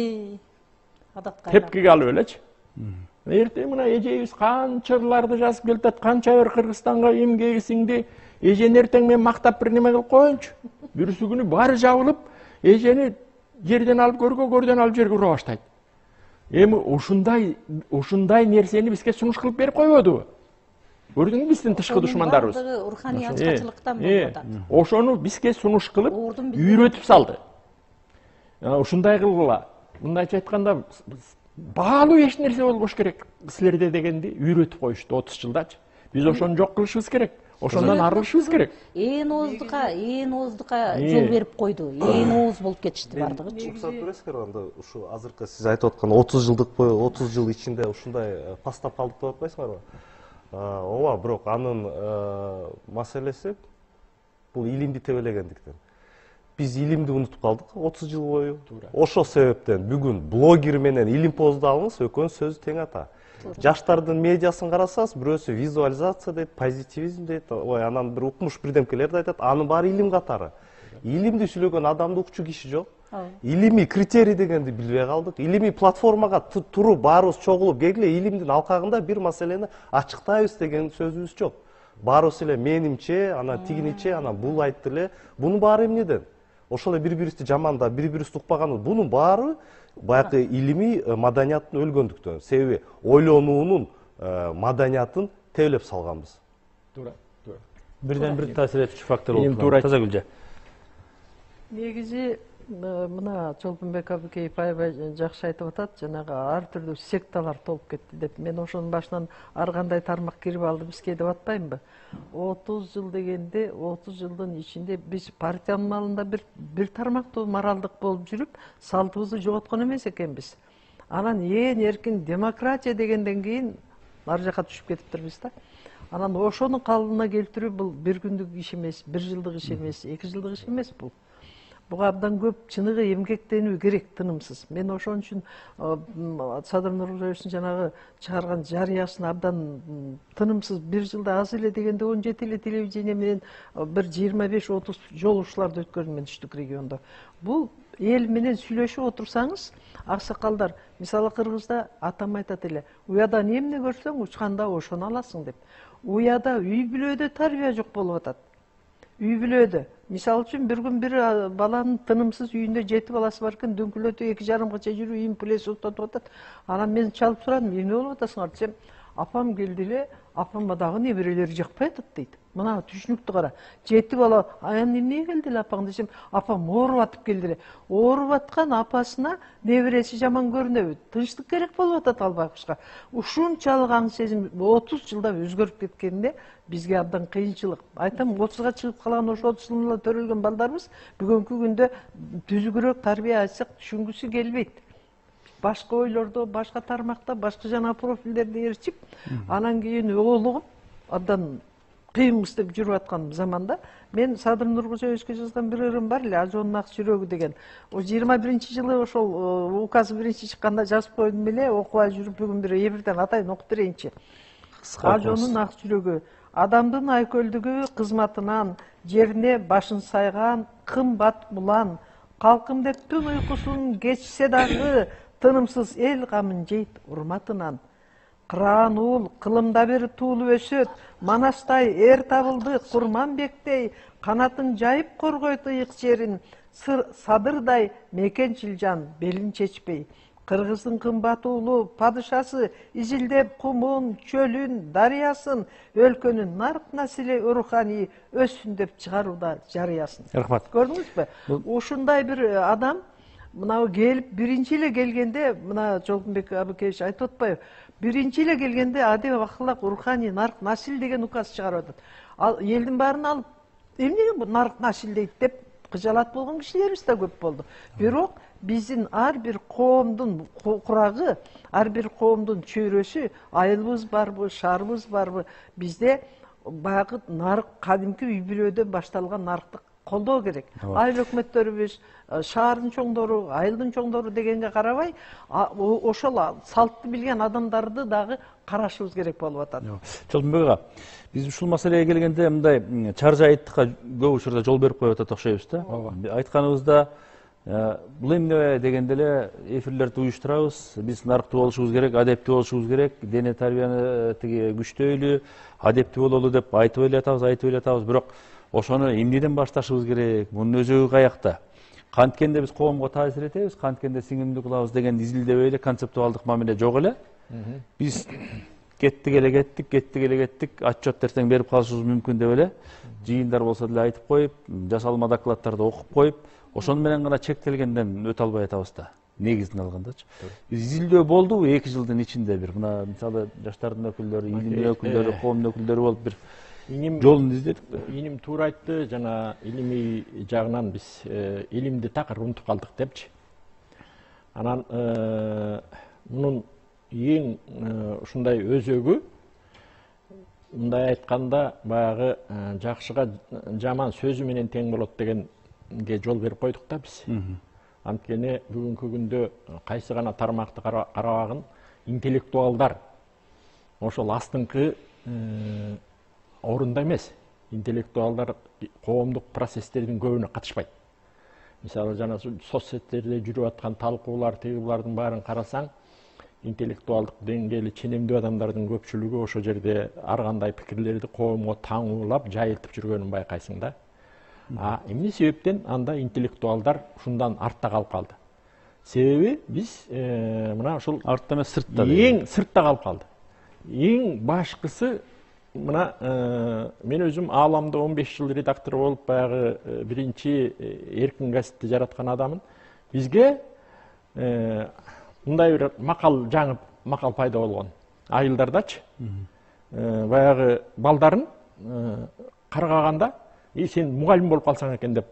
Тепкиге алып элечи. Эрте мына эжебиз канча ырларды жазып келатат, канча бир Кыргызстанга эмгеги сиңди. Эжени эртең мен мактап бир неме кылып коеюнчу. Бүрүсү күнү баары жабылып, эжени жерден алып көргө, көрдөн алып жерге ура баштайт. Эми ушундай нерсени бизге сунуш кылып берип койбодубу? Көрдүңбү биздин тышкы душмандарыбыз? Руханий ачкачылыктан болуп атат. Ошону бизге сунуш кылып, үйрөтүп салды. Ушундай кылгыла. Мындайча айтканда, баалуу эч нерсе болбош керек силерде дегенди үйрөтүп коюшту 30 жылдачы. Биз ошону жок кылышыбыз керек. Ошондон арылышыбыз керек. Ээн ооздукка жол берип койду. Ээн ооз болуп кетишти бардыгычы. Уруксат бересиңер анда ушу азыркы сиз айтып аткан 30 жыл ичинде ушундай пастап калдык деп атпайсыңарбы? Ооба, бирок анын маселеси бул илимди тебелегендиктен. Биз илимди унутуп калдык 30 жыл бою. Ошол себептен бүгүн блогер менен илим поздабыз экөөнүн сөзү тең ата. Жаштардын медиасын карасаңыз, бирөөсү визуализация дейт, позитивизм дейт, ой анан бир укмуш бирдемкелерди айтат, анын баары илим катары. Илимди сүйлөгөн адамды укчу киши жок. Илимий критерий дегенди билбей калдык. Илимий платформага туруп баарыбыз чогулуп келгиле илимдин алкагында бир маселени ачыктайбыз деген сөзүбүз жок. Баарыбыз эле менимче, анан тигиниче, анан бул айтты эле. Бунун баары эмнеден? Ошол эле бири-бирибизди жамандап, бири-бирибизди укпаганыбыз. Бунун баары баягы илимий маданияттын өлгөндүктөн. Себеби ойлонуунун маданиятын тейлеп салганбыз. Туура. Бирден бир таасир этүүчү фактор Эми болуп туура Таза Гүлжа. Негизи мына Жолбунбек Абыкеев аябай жакшы айтып атат, жанагы ар түрдүү секталар толуп кетти деп. Мен ошонун башынан ар кандай тармак кирип алды бизге деп атпаймынбы? 30 жыл дегенде 30 жылдын ичинде биз партиянын малында бир тармактуу моралдык болуп жүрүп, салтыбызды жоготкон эмес экенбиз. Анан ээн эркин демократия дегенден кийин ар жака түшүп кетиптирбиз да. Анан ошону калыбына келтирүү бул бир күндүк иш эмес, бир жылдык иш эмес, 2 жылдык иш эмес бул. Буга абдан көп чыныгы эмгектенүү керек, тынымсыз. Мен ошон үчүн Садыр Нуркожоевичтин жанагы чыгарган жарыясын абдан тынымсыз бир жылда аз эле дегенде 17 эле телевидение менен бир 25-30 жолугушууларды өткөрдүм мен түштүк региондо. Бул эл менен сүйлөшүп отурсаңыз, аксакалдар, мисалы Кыргызда атам айтат эле, уядан эмне көрсөң учканда ошону аласың деп. Уяда үй бүлөдө тарбия жок болуп атат. Үй бүлөдө. Мисалы үчүн бир күн бир баланын тынымсыз үйүндө 7 баласы бар экен, дөңкүлөтүп 2,5-га чейин жүрүп, үйүн плесип ототуп атат. Анан мен чалып сурадым, эмне болуп атасыңар десем, апам келди эле, апамга дагы неберелери жакпай атат дейт. Мына түшүнүктү кара. 7 бала, аян эмне келди эле апаң десем, апам ооруп атып келди эле. Ооруп аткан апасына небереси жаман көрүнөбү? Тынчтык керек болуп атат ал байкушка. Ушунчалык аң сезим 30 жылда өзгөрүп кеткенде бизге абдан кыйынчылык. Айтам, 30га чыгып калган ошо 30 жылда төрөлгөн балдарыбыз бүгүнкү күндө түзүгүрөөк тарбия айтсак түшүнгүсү келбейт. Башка ойлордо, башка тармакта, башка жана профилдерди ээрчип, анан кийин оолугуп, абдан кыйынбыз деп жүрүп аткан заманда мен Садыр Нуркожоевичке жазган бир ырым бар эле, Ажонун ак жүрөгү деген. О 21-жылы ошол указ биринчи чыкканда жазып койдум эле, окубай жүрүп бүгүн бир эфирден атайын окуп берейинчи. Ажонун ак жүрөгү. Адамдын айкөлдүгү кызматынан, жерине башын сайган, кымбат улан, калкым деп түн уйкусун кечсе дагы, тынымсыз эл камын жейт урматынан. Кыраан уул кылымда бир туулуп өсөт, Манастай эр табылды Курманбектей, канатын жайып коргойт ыйык жерин, Садырдай мекенчил жан белин чечпей. Кыргыздын кымбат уулу падышасы изилдеп кумун, чөлүн, дарыясын, өлкөнүн нарк насили руханий өссүн деп чыгарууда жарыясын. Рахмат. Көрдүңүзбү? Ушундай бир адам мына келип биринчи эле келгенде, мына Жолбунбек Абыкеевич айтып атпайбы? Биринчи эле келгенде адеп акылак руханий нарк насил деген указ чыгарып атат. Ал элдин баарын алып, эмнеге бу нарк насил дейт деп кыжалат болгон кишилерибиз да көп болду. Бирок биздин ар бир коомдун курагы, ар бир коомдун чөйрөсү, айылыбыз барбы, шаарыбыз барбы, бизде баягы нарк, кадимки үй бүлөдөн башталган наркты колдоо керек. Айыл өкмөттөрүбүз, шаардын чоңдору, айылдын чоңдору дегенге карабай, ошол салтты билген адамдарды дагы карашыбыз керек болуп атат. Жолбунбек ага, биз ушул маселеге келгенде мындай чаржайыттыкка көп учурда жол берип коюп атат окшойбуз да. Айтканыбызда бул эмне дегенде эле эфирлерди уюштурабыз, биз нарктуу болушубуз керек, адептүү болушубуз керек, дене тарбияны тиги күчтөйлү, адептүү бололу деп айтып эле атабыз, бирок ошону эмнеден башташыбыз керек, мунун өзөгү каякта? Канткенде биз коомго таасир этебиз, канткенде сиңимдүү кылабыз деген изилдебей эле концептуалдык мамиле жок эле. Биз кеттик эле кеттик, отчет эртең берип калышыбыз мүмкүн деп эле жыйындар болсо деле айтып коюп, жасалма докладдарды окуп коюп, ошону менен гана чектелгенден өтө албай атабыз да. Негизин алгандачы. Изилдөө болдубу 2 жылдын ичинде бир, мына мисалы жаштардын өкүлдөрү, илимдин өкүлдөрү, коомдун өкүлдөрү болуп бир жолун издедик. Илим туура айтты, жана илимий жагынан биз илимди такыр унутуп калдык депчи. Анан мунун эң ушундай өзөгү, мындай айтканда баягы жакшыга жаман сөзү менен тең болот деген жол берип койдук да биз. Анткени бүгүнкү күндө кайсы гана тармакты карабагын интеллектуалдар ошол астыңкы орунда эмес. Интеллектуалдар коомдук процесстердин көбүнө катышпайт. Мисалы жана соцсеттерде жүрүп аткан талкуулар, тыгылардын баарын карасаң, интеллектуалдык деңгээли ченемдүү адамдардын көпчүлүгү ошол жерде ар кандай пикирлерди коомго таңуулап, жайылтып жүргөнүн байкайсың да. Эмне себептен анда интеллектуалдар ушундан артта калып калды? Себеби биз мына ушул артта эмес, сыртта. Эң сыртта калып калды. Эң башкысы мына мен өзүм ааламда 15 жыл редактор болуп, баягы биринчи эркин газетти жараткан адаммын. Бизге мындай бир макал жаңы макал пайда болгон. Айылдардачы баягы балдарын каргаганда, сен мугалим болуп калсаң экен деп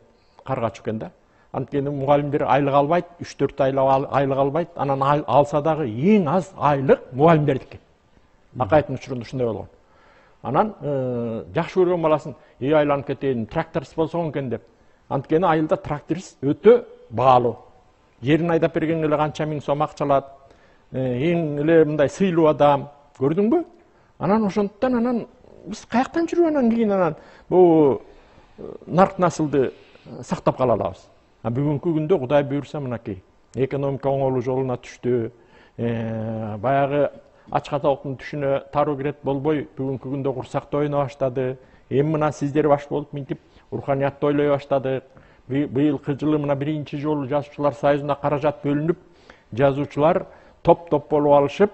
каргачу экен да. Анткени мугалимдер айлык албайт, 3-4 айлык албайт. Анан алса дагы эң аз айлык мугалимдердики. Акайдын учурунда ушундай болгон. Анан жакшы көргөн баласын, айланып кетейин, тракторист болсоң экен деп. Анткени айылда тракторист өтө баалуу. Жерин айдап берген эле канча миң сом акчалат. Эң эле мындай сыйлуу адам, көрдүңбү? Анан ошондуктан анан биз каяктан жүрүп анан кийин анан бул нарк насылды сактап кала алабыз. Бүгүнкү күндө Кудай буйрса мынакей, экономика оңолуу жолуна түштү. Баягы ач каталыктын түшүнө таруу кирет болбой, бүгүнкү күндө курсакта ойно баштады. Эми мына сиздер баш болуп минтип руханиятты ойлой баштадык. Быйылкы жылы мына биринчи жолу жазуучулар союзуна каражат бөлүнүп, жазуучулар топ-топ болуп алышып,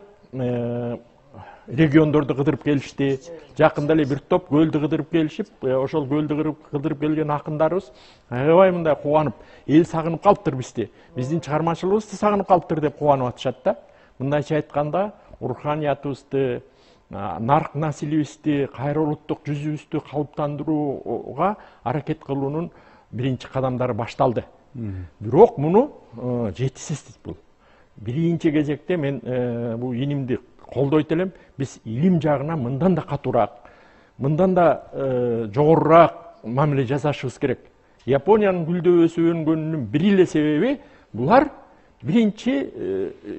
региондорду кыдырып келишти. Жакында эле бир топ көлдү кыдырып келишип, ошол көлдү кыдырып келген акындарыбыз аябай мындай кубанып, эл сагынып калыптыр бизди. Биздин чыгармачылыгыбызды сагынып калыптыр деп кубанып атышат да. Мындайча айтканда, руханиятыбызды, нарк населибизди, кайра улуттук жүзүбүздү калыптандырууга аракет кылуунун биринчи кадамдары башталды. Бирок муну жетишсиз бул. Биринчи кезекте мен бул инимди колдойт элем. Биз илим жагына мындан да катуураак, мындан да жогорурак мамиле жасашыбыз керек. Япониянын гүлдөп өсүп өнгөнүнүн бир эле себеби булар биринчи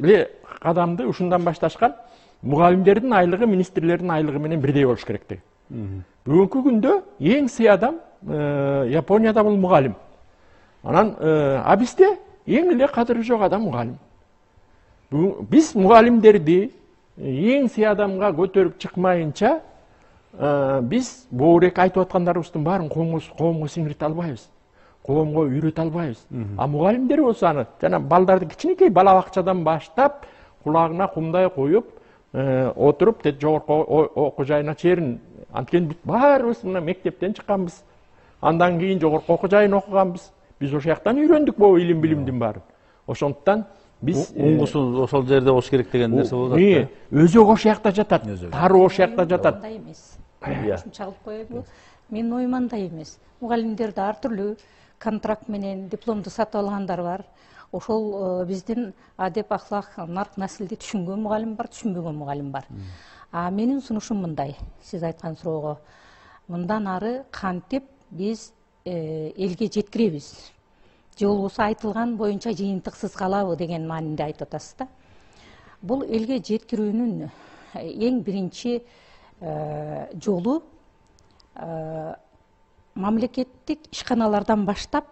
эле кадамды ушундан башташкан. Мугалимдердин айлыгы министрлердин айлыгы менен бирдей болуш керек деген. Бүгүнкү күндө эң сый адам Японияда бул мугалим. Анан бизде эң эле кадыры жок адам мугалим. Биз мугалимдерди эң сый адамга көтөрүп чыкмайынча, биз боорек айтып аткандарыбыздын баарын коомго сиңирте албайбыз. Коомго үйрөтө албайбыз. Мугалимдер болсо аны жана балдарды кичинекей бала бакчадан баштап кулагына кумдай коюп отуруп жогорку окуу жайына чейин. Анткени биз баарыбыз мына мектептен чыкканбыз. Андан кийин жогорку окуу жайын окуганбыз. Биз ошол жактан үйрөндүк бул илим билимдин баарын. Ошондуктан биз уңгусу ошол жерде болуш керек деген нерсе болот. Өзү ошол жакта жатат. Таруу ошол жакта жатат. Андай эмес. Чалып коебу? Менин оюм андай эмес. Мугалимдерди ар түрлүү контракт менен дипломду сатып алгандар бар. Ошол биздин адеп, ахлак, нарк населди түшүнгөн мугалим бар, түшүнбөгөн мугалим бар. Менин сунушум мындай, сиз айткан суроого. Мындан ары кантип биз элге жеткиребиз? Же болбосо айтылган боюнча жыйынтыксыз калабы деген маанинде айтып атасыз да. Бул элге жеткирүүнүн эң биринчи жолу мамлекеттик ишканалардан баштап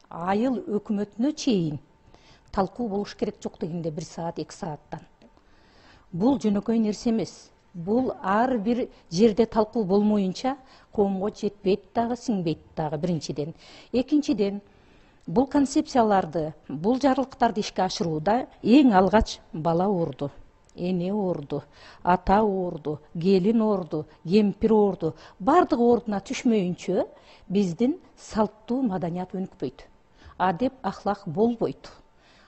айыл өкмөтүнө чейин талкуу болуш керек жок дегенде 1 саат, 2 сааттан. Бул жөнөкөй нерсе эмес. Бул ар бир жерде талкуу болмоюнча коомго жетпейт дагы, сиңбейт дагы биринчиден. Экинчиден, бул концепцияларды, бул жарлыктарды ишке ашырууда эң алгач бала оорду, эне оорду, ата оорду, келин оорду, кемпир оорду. Бардыгы оордуна түшмөйүнчө биздин салттуу маданият өнүкпөйт. Адеп, ахлак болбойт.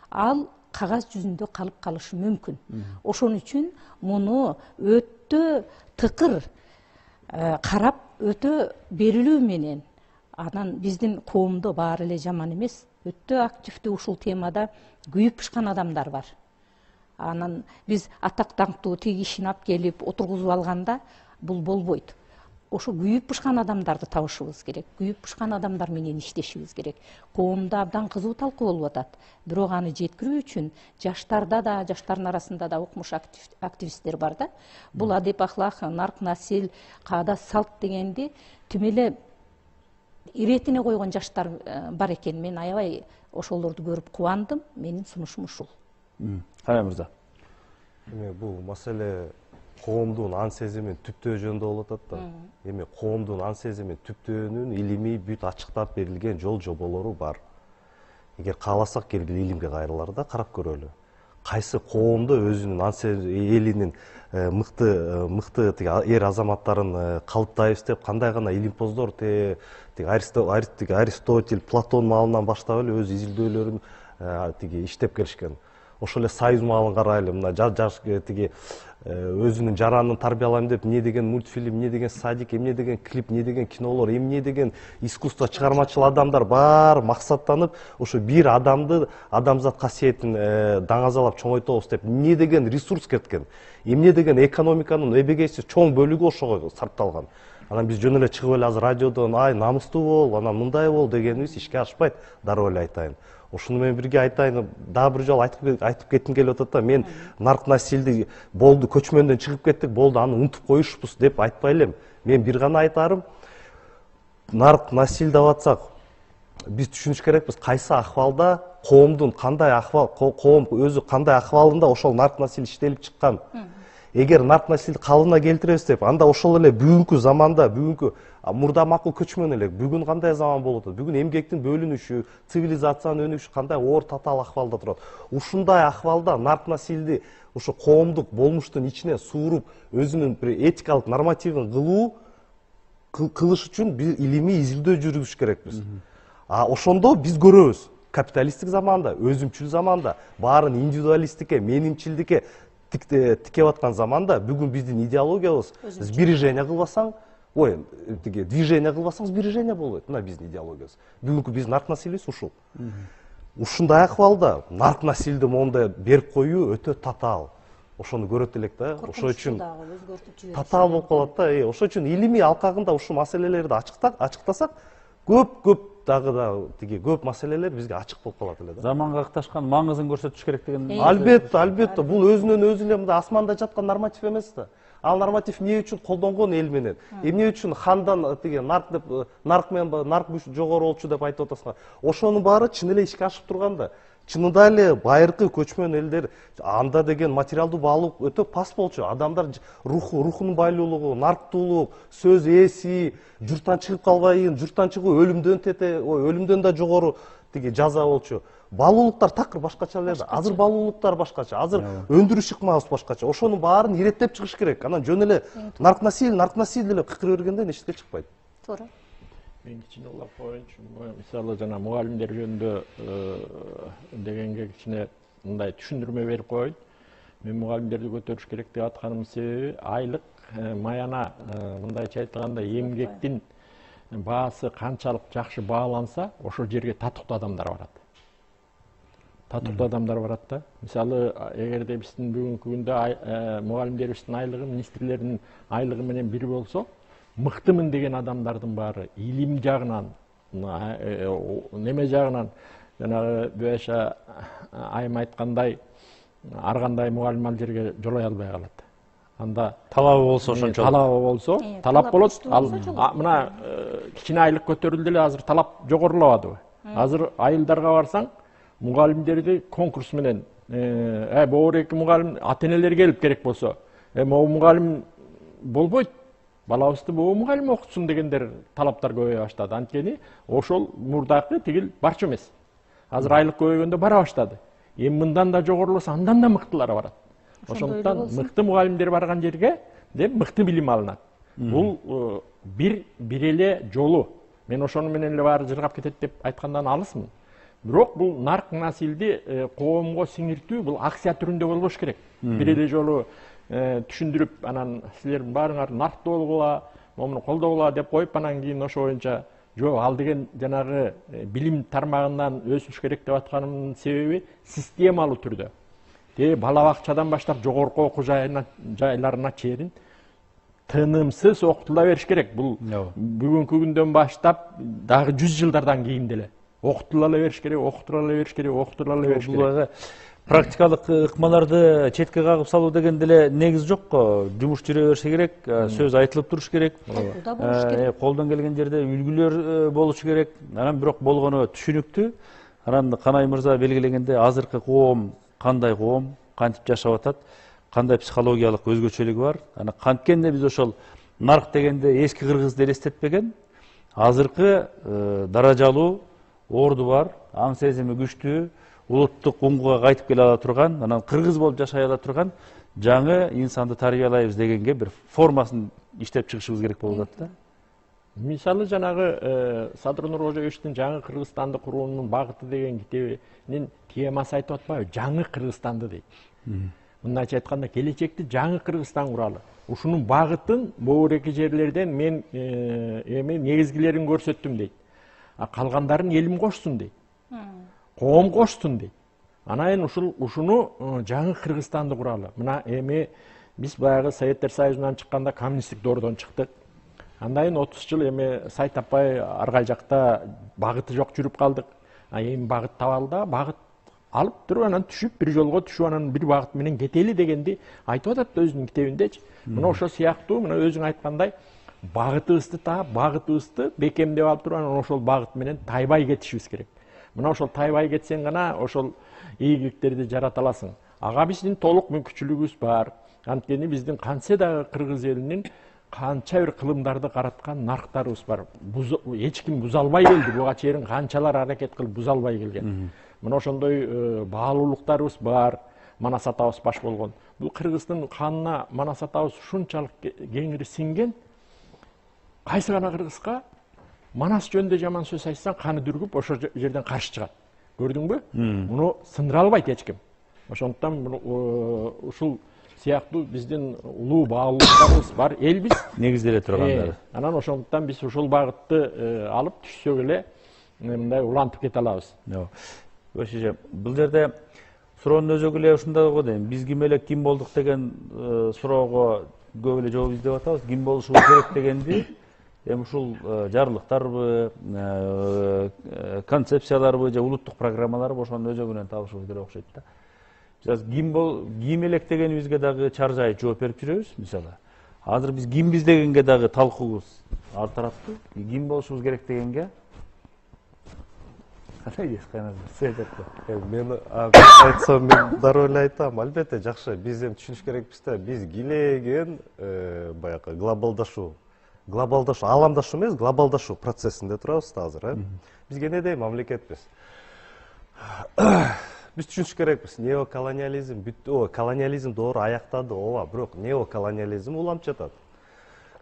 Ал кагаз жүзүндө калып калышы мүмкүн. Ошон үчүн муну өтө тыкыр карап, өтө берилүү менен, анан биздин коомдо баары эле жаман эмес, өтө активдүү ушул темада күйүп пышкан адамдар бар. Анан биз атак даңктуу тиги кишини алып келип отургузуп алганда бул болбойт. ошо күйүп бышкан адамдарды табышыбыз керек, күйүп бышкан адамдар менен иштешибиз керек. Коомдо абдан кызуу талкуу болуп атат. Бирок аны жеткирүү үчүн жаштарда да, жаштардын арасында да окумуш активисттер бар да. Бул адеп ахлак, нарк насил, каада салт дегенди түм эле иретине койгон жаштар бар экен. Мен аябай ошолорду көрүп кубандым. Менин сунушум ушул. Камай мырза. Бул маселе коомдун ан сезимин түптөө жөнүндө болуп атат да. Эми коомдун ан сезимин түптөөнүн илимий бүт ачыктап берилген жол жоболору бар. Эгер кааласак келгиле илимге кайрылар да карап көрөлү. Кайсы коомдо өзүнүн ан элинин мыкты эр азаматтарын калыптайбыз деп кандай гана илимпоздор Аристотель, Платон маалынан баштап эле өз изилдөөлөрүн иштеп келишкен. Ошол эле Союз маалын карайлы, мына жаш өзүнүн жаранын тарбиялайм деп эмне деген мультфильм, эмне деген садик, эмне деген клип, эмне деген кинолор, эмне деген искусство чыгармачыл адамдар бар максаттанып, ошо бир адамды, адамзат касиетин даңазалап чоңойтобуз деп эмне деген ресурс кеткен, эмне деген экономиканын эбегейсиз чоң бөлүгү ошого сарпталган. Анан биз жөн эле чыгып эле азыр радиодон ай намыстуу бол, анан мындай бол дегенибиз ишке ашпайт, дароо эле айтайын. Ошону менен бирге айтайын, дагы бир жолу айтып кетким келип атат да, мен нарк насилди болду, көчмөндөн чыгып кеттик, болду, аны унутуп коюшпуз деп айтпай элем. Мен бир гана айтарым, нарк насил деп атсак, биз түшүнүш керекпиз, кайсы акыбалда коомдун кандай акыбал, коом өзү кандай акыбалында ошол нарк насил иштелип чыккан. Эгер нарк насилди калыбына келтиребиз деп, анда ошол эле бүгүнкү заманда, бүгүнкү мурда макул көчмөн эле, бүгүн кандай заман болуп атат? Бүгүн эмгектин бөлүнүшү, цивилизациянын өнүгүшү кандай оор татаал акыбалда турат. Ушундай акыбалда нарк насилди ошо коомдук болмуштун ичине сууруп, өзүнүн бир этикалык нормативин кылыш үчүн биз илимий изилдөө жүргүзүш керекпиз. Ошондо биз көрөбүз, капиталисттик заманда, өзүмчүл заманда, баарын индивидуалисттикке, менимчилдикке тикеп аткан заманда, бүгүн биздин идеологиябыз сбережение кылбасаң, движение кылбасаң сбережение болбойт. Мына биздин идеологиябыз. Бүгүнкү биздин нарк насилибиз ушул. Ушундай акыбалда нарк насилди мондай берип коюу өтө татаал. Ошону көрөт элек да. Ошо үчүн татаал болуп калат да. Ошо үчүн илимий алкагында ушул маселелерди ачыктасак, көп дагы да көп маселелер бизге ачык болуп калат эле да. Заманга акташкан маңызын көрсөтүш керек деген. Албетте, бул өзүнөн өзү эле мындай асманда жаткан норматив эмес да. Ал норматив эмне үчүн колдонгон эл менен? Эмне үчүн хандан нарк менен нарк күч жогору болчу деп айтып атасыңар. Ошонун баары чын эле ишке ашып турган да. Чынында эле байыркы көчмөн элдер анда деген материалдуу баалуулук өтө паст болчу. Адамдар рухунун байлуулугу, нарктуулук, сөз ээси, журттан чыгып калбайын, журттан чыгуу өлүмдөн да жогору жаза болчу. Баалуулуктар такыр башкача эле. Азыр баалуулуктар башкача, азыр өндүрүш ыкмабыз башкача. Ошонун баарын иреттеп чыгыш керек. Анан жөн эле нарк насил деле кыкырып бергенден эчтеке чыкпайт. Туура. Мен кичине улап коеюнчу, мисалы жана мугалимдер жөнүндө дегенге кичине мындай түшүндүрмө берип коеюн. Мен мугалимдерди көтөрүш керек деп атканымдын себеби айлык маяна мындайча айтканда эмгектин баасы канчалык жакшы бааланса, ошол жерге татыктуу адамдар барат. Татыктуу адамдар барат да. Мисалы, эгерде биздин бүгүнкү күндө мугалимдерибиздин айлыгы министрлердин айлыгы менен бир болсо, мыктымын деген адамдардын баары илим жагынан, неме жагынан, жанагы Бөша айым айткандай, ар кандай мугалим ал жерге жолой албай калат. Анда талабы болсо ошончо. Талабы болсо, талап болот. Ал мына кичине айлык көтөрүлдү эле, азыр талап жогорулабадыбы? Азыр айылдарга барсаң, мугалимдерди конкурс менен могу эки мугалим ата-энелер келип керек болсо, могу мугалим болбойт. Балабызды могу мугалим окутсун дегендер талаптар көбөйө баштады. Анткени ошол мурдакы тигил барчу эмес. Азыр айлык көбөйгөндө бара баштады. Эми мындан да жогоруласа, андан да мыктылары барат. Ошондуктан мыкты мугалимдер барган жерге деп мыкты билим алынат. Бул бир эле жолу. Мен ошону менен эле баары жыргап кетет деп айткандан алысмын. Бирок бул нарк насилди коомго сиңиртүү бул акция түрүндө болбош керек. Бир эле жолу түшүндүрүп, анан силердин баарыңар нарктуу болгула, момуну колдогула деп коюп, анан кийин ошо боюнча жок, ал деген жанагы билим тармагынан өсүш керек деп атканымдын себеби системалуу түрдө. Бала бакчадан баштап жогорку окуу жайларына чейин тынымсыз окутула бериш керек. Бул бүгүнкү күндөн баштап дагы 100 жылдардан кийин деле окутула бериш керек, окутула бериш керек, окутула бериш керек. Практикалык ыкмаларды четке кагып салуу деген деле негиз жок го. Жумуш жүрө берсе керек, сөз айтылып туруш керек. Колдон келген жерде үлгүлөр болушу керек. Анан бирок болгону түшүнүктүү. Анан Канай мырза белгилегенде азыркы коом кандай коом, кантип жашап атат, кандай психологиялык өзгөчөлүгү бар. Анан канткенде биз ошол нарк дегенде эски кыргызды элестетпеген, азыркы даражалуу, орду бар, аң сезими күчтүү, улуттук уңгуга кайтып келе ала турган, анан кыргыз болуп жашай ала турган жаңы инсанды тарбиялайбыз дегенге бир формасын иштеп чыгышыбыз керек болуп атат да. Мисалы жанагы Садыр Нуркожоевичтин жаңы Кыргызстанды куруунун багыты деген китебинин темасы айтып атпайбы? Жаңы Кыргызстанды дейт. Мындайча айтканда келечекти жаңы Кыргызстан куралы. Ушунун багытын могу эки жерлерден мен эми негизгилерин көрсөттүм дейт. Калгандарын элим кошсун дейт. Коом кошсун дейт. Анан ушуну жаңы Кыргызстанды куралы. Мына эми биз баягы Советтер Союзунан чыкканда коммунисттик доордон чыктык. Андан 30 жыл эми сай таппай аргай жакта багыты жок жүрүп калдык. Эми багыт табалда, багыт алып туруп анан түшүп, бир жолго түшүп анан бир багыт менен кетели дегенди айтып атат өзүнүн китебиндечи. Мына ошо сыяктуу, мына өзүң айткандай багытыбызды таап, багытыбызды бекемдеп алып туруп анан ошол багыт менен тайбай кетишибиз керек. Мына ошол тайбай кетсең гана ошол ийгиликтерди жарата аласың. Ага биздин толук мүмкүнчүлүгүбүз бар. Анткени биздин кантсе дагы кыргыз элинин канча бир кылымдарды караткан нарктарыбыз бар. Эч ким буза албай келди. Буга чейин канчалар аракет кылып буза албай келген. Мына ошондой баалуулуктарыбыз бар. Манас атабыз баш болгон. Бул кыргыздын канына Манас атабыз ушунчалык кеңири сиңген. Кайсы гана кыргызга Манас жөнүндө жаман сөз айтсаң, каны дүргүп ошол жерден каршы чыгат. Көрдүңбү? Муну сындыра албайт эч ким. Ошондуктан ушул сыяктуу биздин улуу баалуулуктарыбыз бар элбиз, негизделе тургандары. Анан ошондуктан биз ушул багытты алып түшсөк эле мындай улантып кете алабыз. Башыжа, бул жерде суроонун өзөгү эле ушундай го дейм. Биз ким элек, ким болдук деген суроого көп эле жооп издеп атабыз. Ким болушубуз керек дегенди эми ушул жарлыктарбы, концепцияларбы же улуттук программаларбы ошонун өзөгүнөн табышыбыз керек окшойт да. Биз ким элек дегенибизге дагы чар жай жооп берип жүрөбүз, мисалы. Азыр биз кимбиз дегенге дагы талкуубуз ар тараптуу. Ким болушубуз керек дегенге мен айтсам, мен дароо эле айтам. Албетте жакшы, биз эми түшүнүш керекпиз да. Биз килеген баягы глобалдашуу, ааламдашуу эмес, глобалдашуу процессинде турабыз да азыр, Биз кенедей мамлекетпиз. Биз түшүнүш керекпиз. Неоколониализм бүттү, колониализм доору аяктады, ооба, бирок неоколониализм уламчы жатат.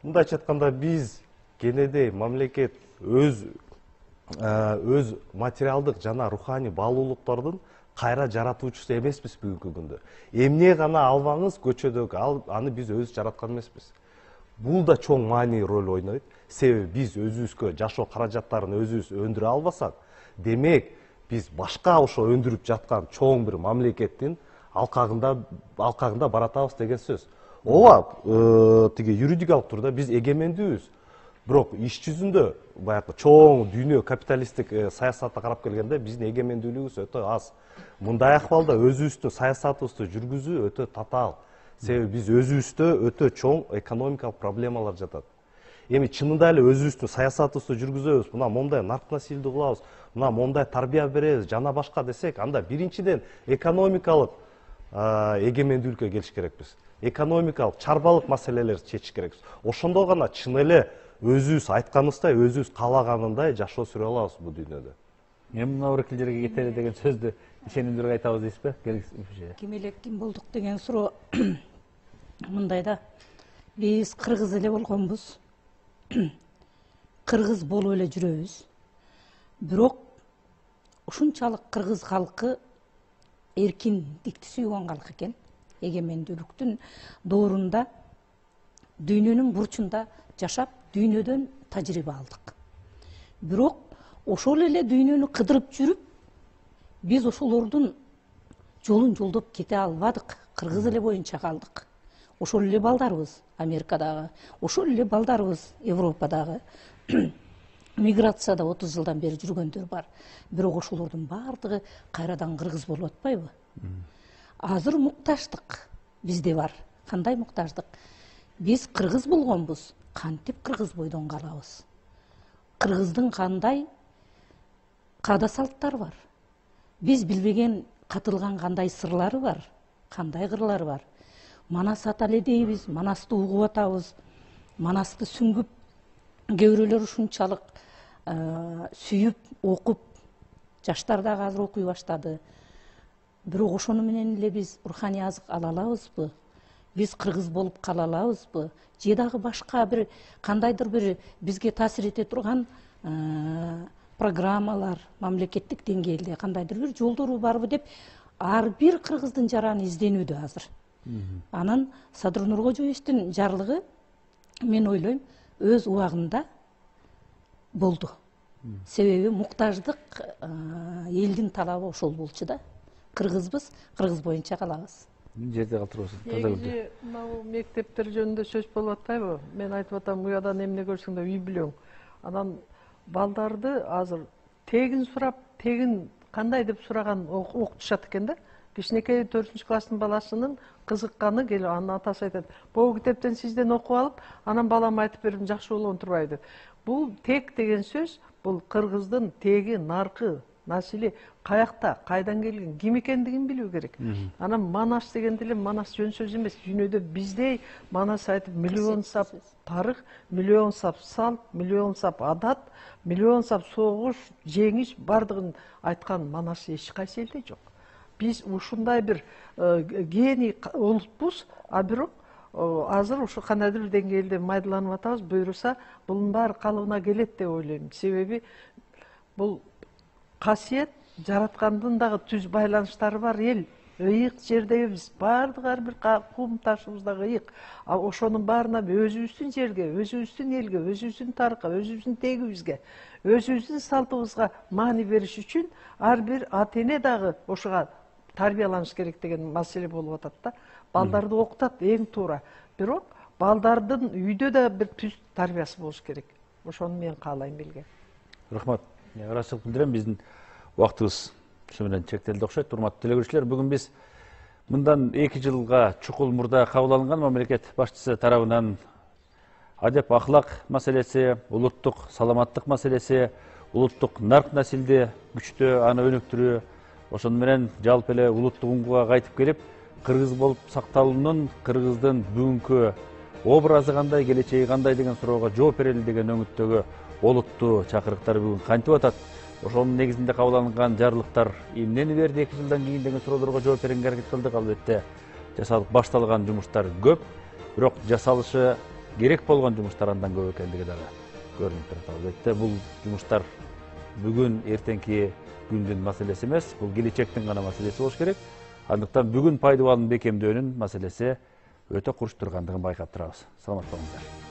Мындайча айтканда биз кенедей мамлекет өз материалдык жана руханий баалуулуктардын кайра жаратуучусу эмеспиз бүгүнкү күндө. Эмне гана албаңыз көчөдөгү, аны биз өзүбүз жараткан эмеспиз. Бул да чоң маанилүү роль ойнойт. Себеби биз өзүбүзгө жашоо каражаттарын өзүбүз өндүрө албасак, демек биз башка ошо өндүрүп жаткан чоң бир мамлекеттин алкагында баратабыз деген сөз. Ооба, тиги юридикалык турда биз эгемендүүбүз. Бирок иш жүзүндө баягы чоң дүйнө капиталисттик саясатта карап келгенде биздин эгемендүүлүгүбүз өтө аз. Мындай акыбалда өзүбүздүн саясатыбызды жүргүзүү өтө татаал. Себеби биз өзүбүздө өтө чоң экономикалык проблемалар жатат. Эми чынында эле өзүбүздүн саясатыбызды жүргүзөбүз, мына мондай нарк насилди кылабыз, мына мондай тарбия беребиз, жана башка десек, анда биринчиден экономикалык эгемендүүлүккө келиш керекпиз. Экономикалык, чарбалык маселелерди чечиш керекпиз. Ошондо гана чын эле өзүбүз айтканыбыздай, өзүбүз каалаганындай жашоо сүрө алабыз бул дүйнөдө. Эми мына бир жерге кетели деген сөздү ишенимдүү айтабыз дейсизби? Ким элек, ким болдук деген суроо мындай да. Биз кыргыз эле болгонбуз. Кыргыз болуп эле жүрөбүз. Бирок ушунчалык кыргыз калкы эркиндикти сүйгөн калк экен. Эгемендүүлүктүн доорунда дүйнөнүн бурчунда жашап, дүйнөдөн тажрыйба алдык. Бирок ошол эле дүйнөнү кыдырып жүрүп, биз ошолордун жолун жолдоп кете албадык. Кыргыз эле боюнча калдык. ошол эле балдарыбыз Америкадагы, ошол эле балдарыбыз Европадагы миграцияда 30 жылдан бери жүргөндөр бар. Бирок ошолордун баардыгы кайрадан кыргыз болуп атпайбы? Азыр муктаждык бизде бар. Кандай муктаждык? Биз кыргыз болгонбуз, кантип кыргыз бойдон калабыз? Кыргыздын кандай каада салттары бар? Биз билбеген катылган кандай сырлары бар? Кандай кырлары бар? Манас ата эле дейбиз, Манасты угуп атабыз. Манасты сүңгүп, кээ бирөөлөр ушунчалык сүйүп, окуп, жаштар дагы азыр окуй баштады. Бирок ошону менен эле биз руханий азык ала алабызбы? Биз кыргыз болуп кала алабызбы? Же дагы башка бир кандайдыр бир бизге таасир эте турган программалар мамлекеттик деңгээлде кандайдыр бир жолдору барбы деп ар бир кыргыздын жараны изденүүдө азыр. Анан Садыр Нуркожоевдун жарлыгы мен ойлойм өз убагында болду. Себеби муктаждык элдин талабы ошол болчу да. Кыргызбыз, кыргыз боюнча калабыз. Жерде калтырабыз. Негизи мына мектептер жөнүндө сөз болуп атпайбы? Мен айтып атам, уядан эмне көрсөң да үй билең. Анан балдарды азыр тегин сурап, тегин кандай деп сураган окутушат экен да. Кичинекей 4 класстын баласынын кызыкканы келип, анын атасы айтат: "Бул китептен сизден окуп алып, анан балам айтып бердим, жакшы болгон турбайбы?" деп. Бул тек деген сөз, бул кыргыздын теги, наркы, насили каякта, кайдан келген, ким экендигин билүү керек. Анан Манас деген деле Манас жөн сөз эмес. Дүйнөдө биздей Манас айтып миллион сап тарых, миллион сап салт, миллион сап адат, миллион сап согуш, жеңиш бардыгын айткан Манас эч кайсы элде жок. Биз ушундай бир гений улутпуз, а бирок азыр ушу кандайдыр бир деңгээлде майдаланып атабыз. Буйруса, бунун баары калыбына келет деп ойлойм. Себеби бул касиет жараткандын дагы түз байланыштары бар эл. Ыйык жердебиз, баардык ар бир кум ташыбыздагы ыйык. А ошонун баарына өзүбүздүн жерге, өзүбүздүн элге, өзүбүздүн тарыхка, өзүбүздүн тегибизге, өзүбүздүн салтыбызга маани бериш үчүн ар бир ата эне дагы ошого тарбияланыш керек деген маселе болуп атат да. Балдарды окутат эң туура. Бирок балдардын үйдө да бир түз тарбиясы болуш керек. Ошону мен каалайм элге. Рахмат. Ырайчылык билдирем, биздин убактыбыз ушу менен чектелди окшойт. Урматтуу телекөрүүчүлөр, бүгүн биз мындан 2 жылга чукул мурда кабыл алынган мамлекет башчысы тарабынан адеп ахлак маселеси, улуттук саламаттык маселеси, улуттук нарк насилди күчтөө, аны өнүктүрүү, ошону менен жалпы эле улуттук уңгуга кайтып келип, кыргыз болуп сакталуунун, кыргыздын бүгүнкү образы кандай, келечеги кандай деген суроого жооп берели деген өңүттөгү олуттуу чакырыктар бүгүн кантип атат? Ошонун негизинде кабыл алынган жарлыктар эмнени берди 2 жылдан кийин деген суроолорго жооп берүүгө аракет кылдык. Албетте жасалып башталган жумуштар көп, бирок жасалышы керек болгон жумуштар андан көп экендиги дагы көрүнүп турат. Албетте бул жумуштар бүгүн эртеңки күндүн маселеси эмес, бул келечектин гана маселеси болуш керек. Андыктан бүгүн пайдубалын бекемдөөнүн маселеси өтө курч тургандыгын байкап турабыз. Саламат болуңуздар.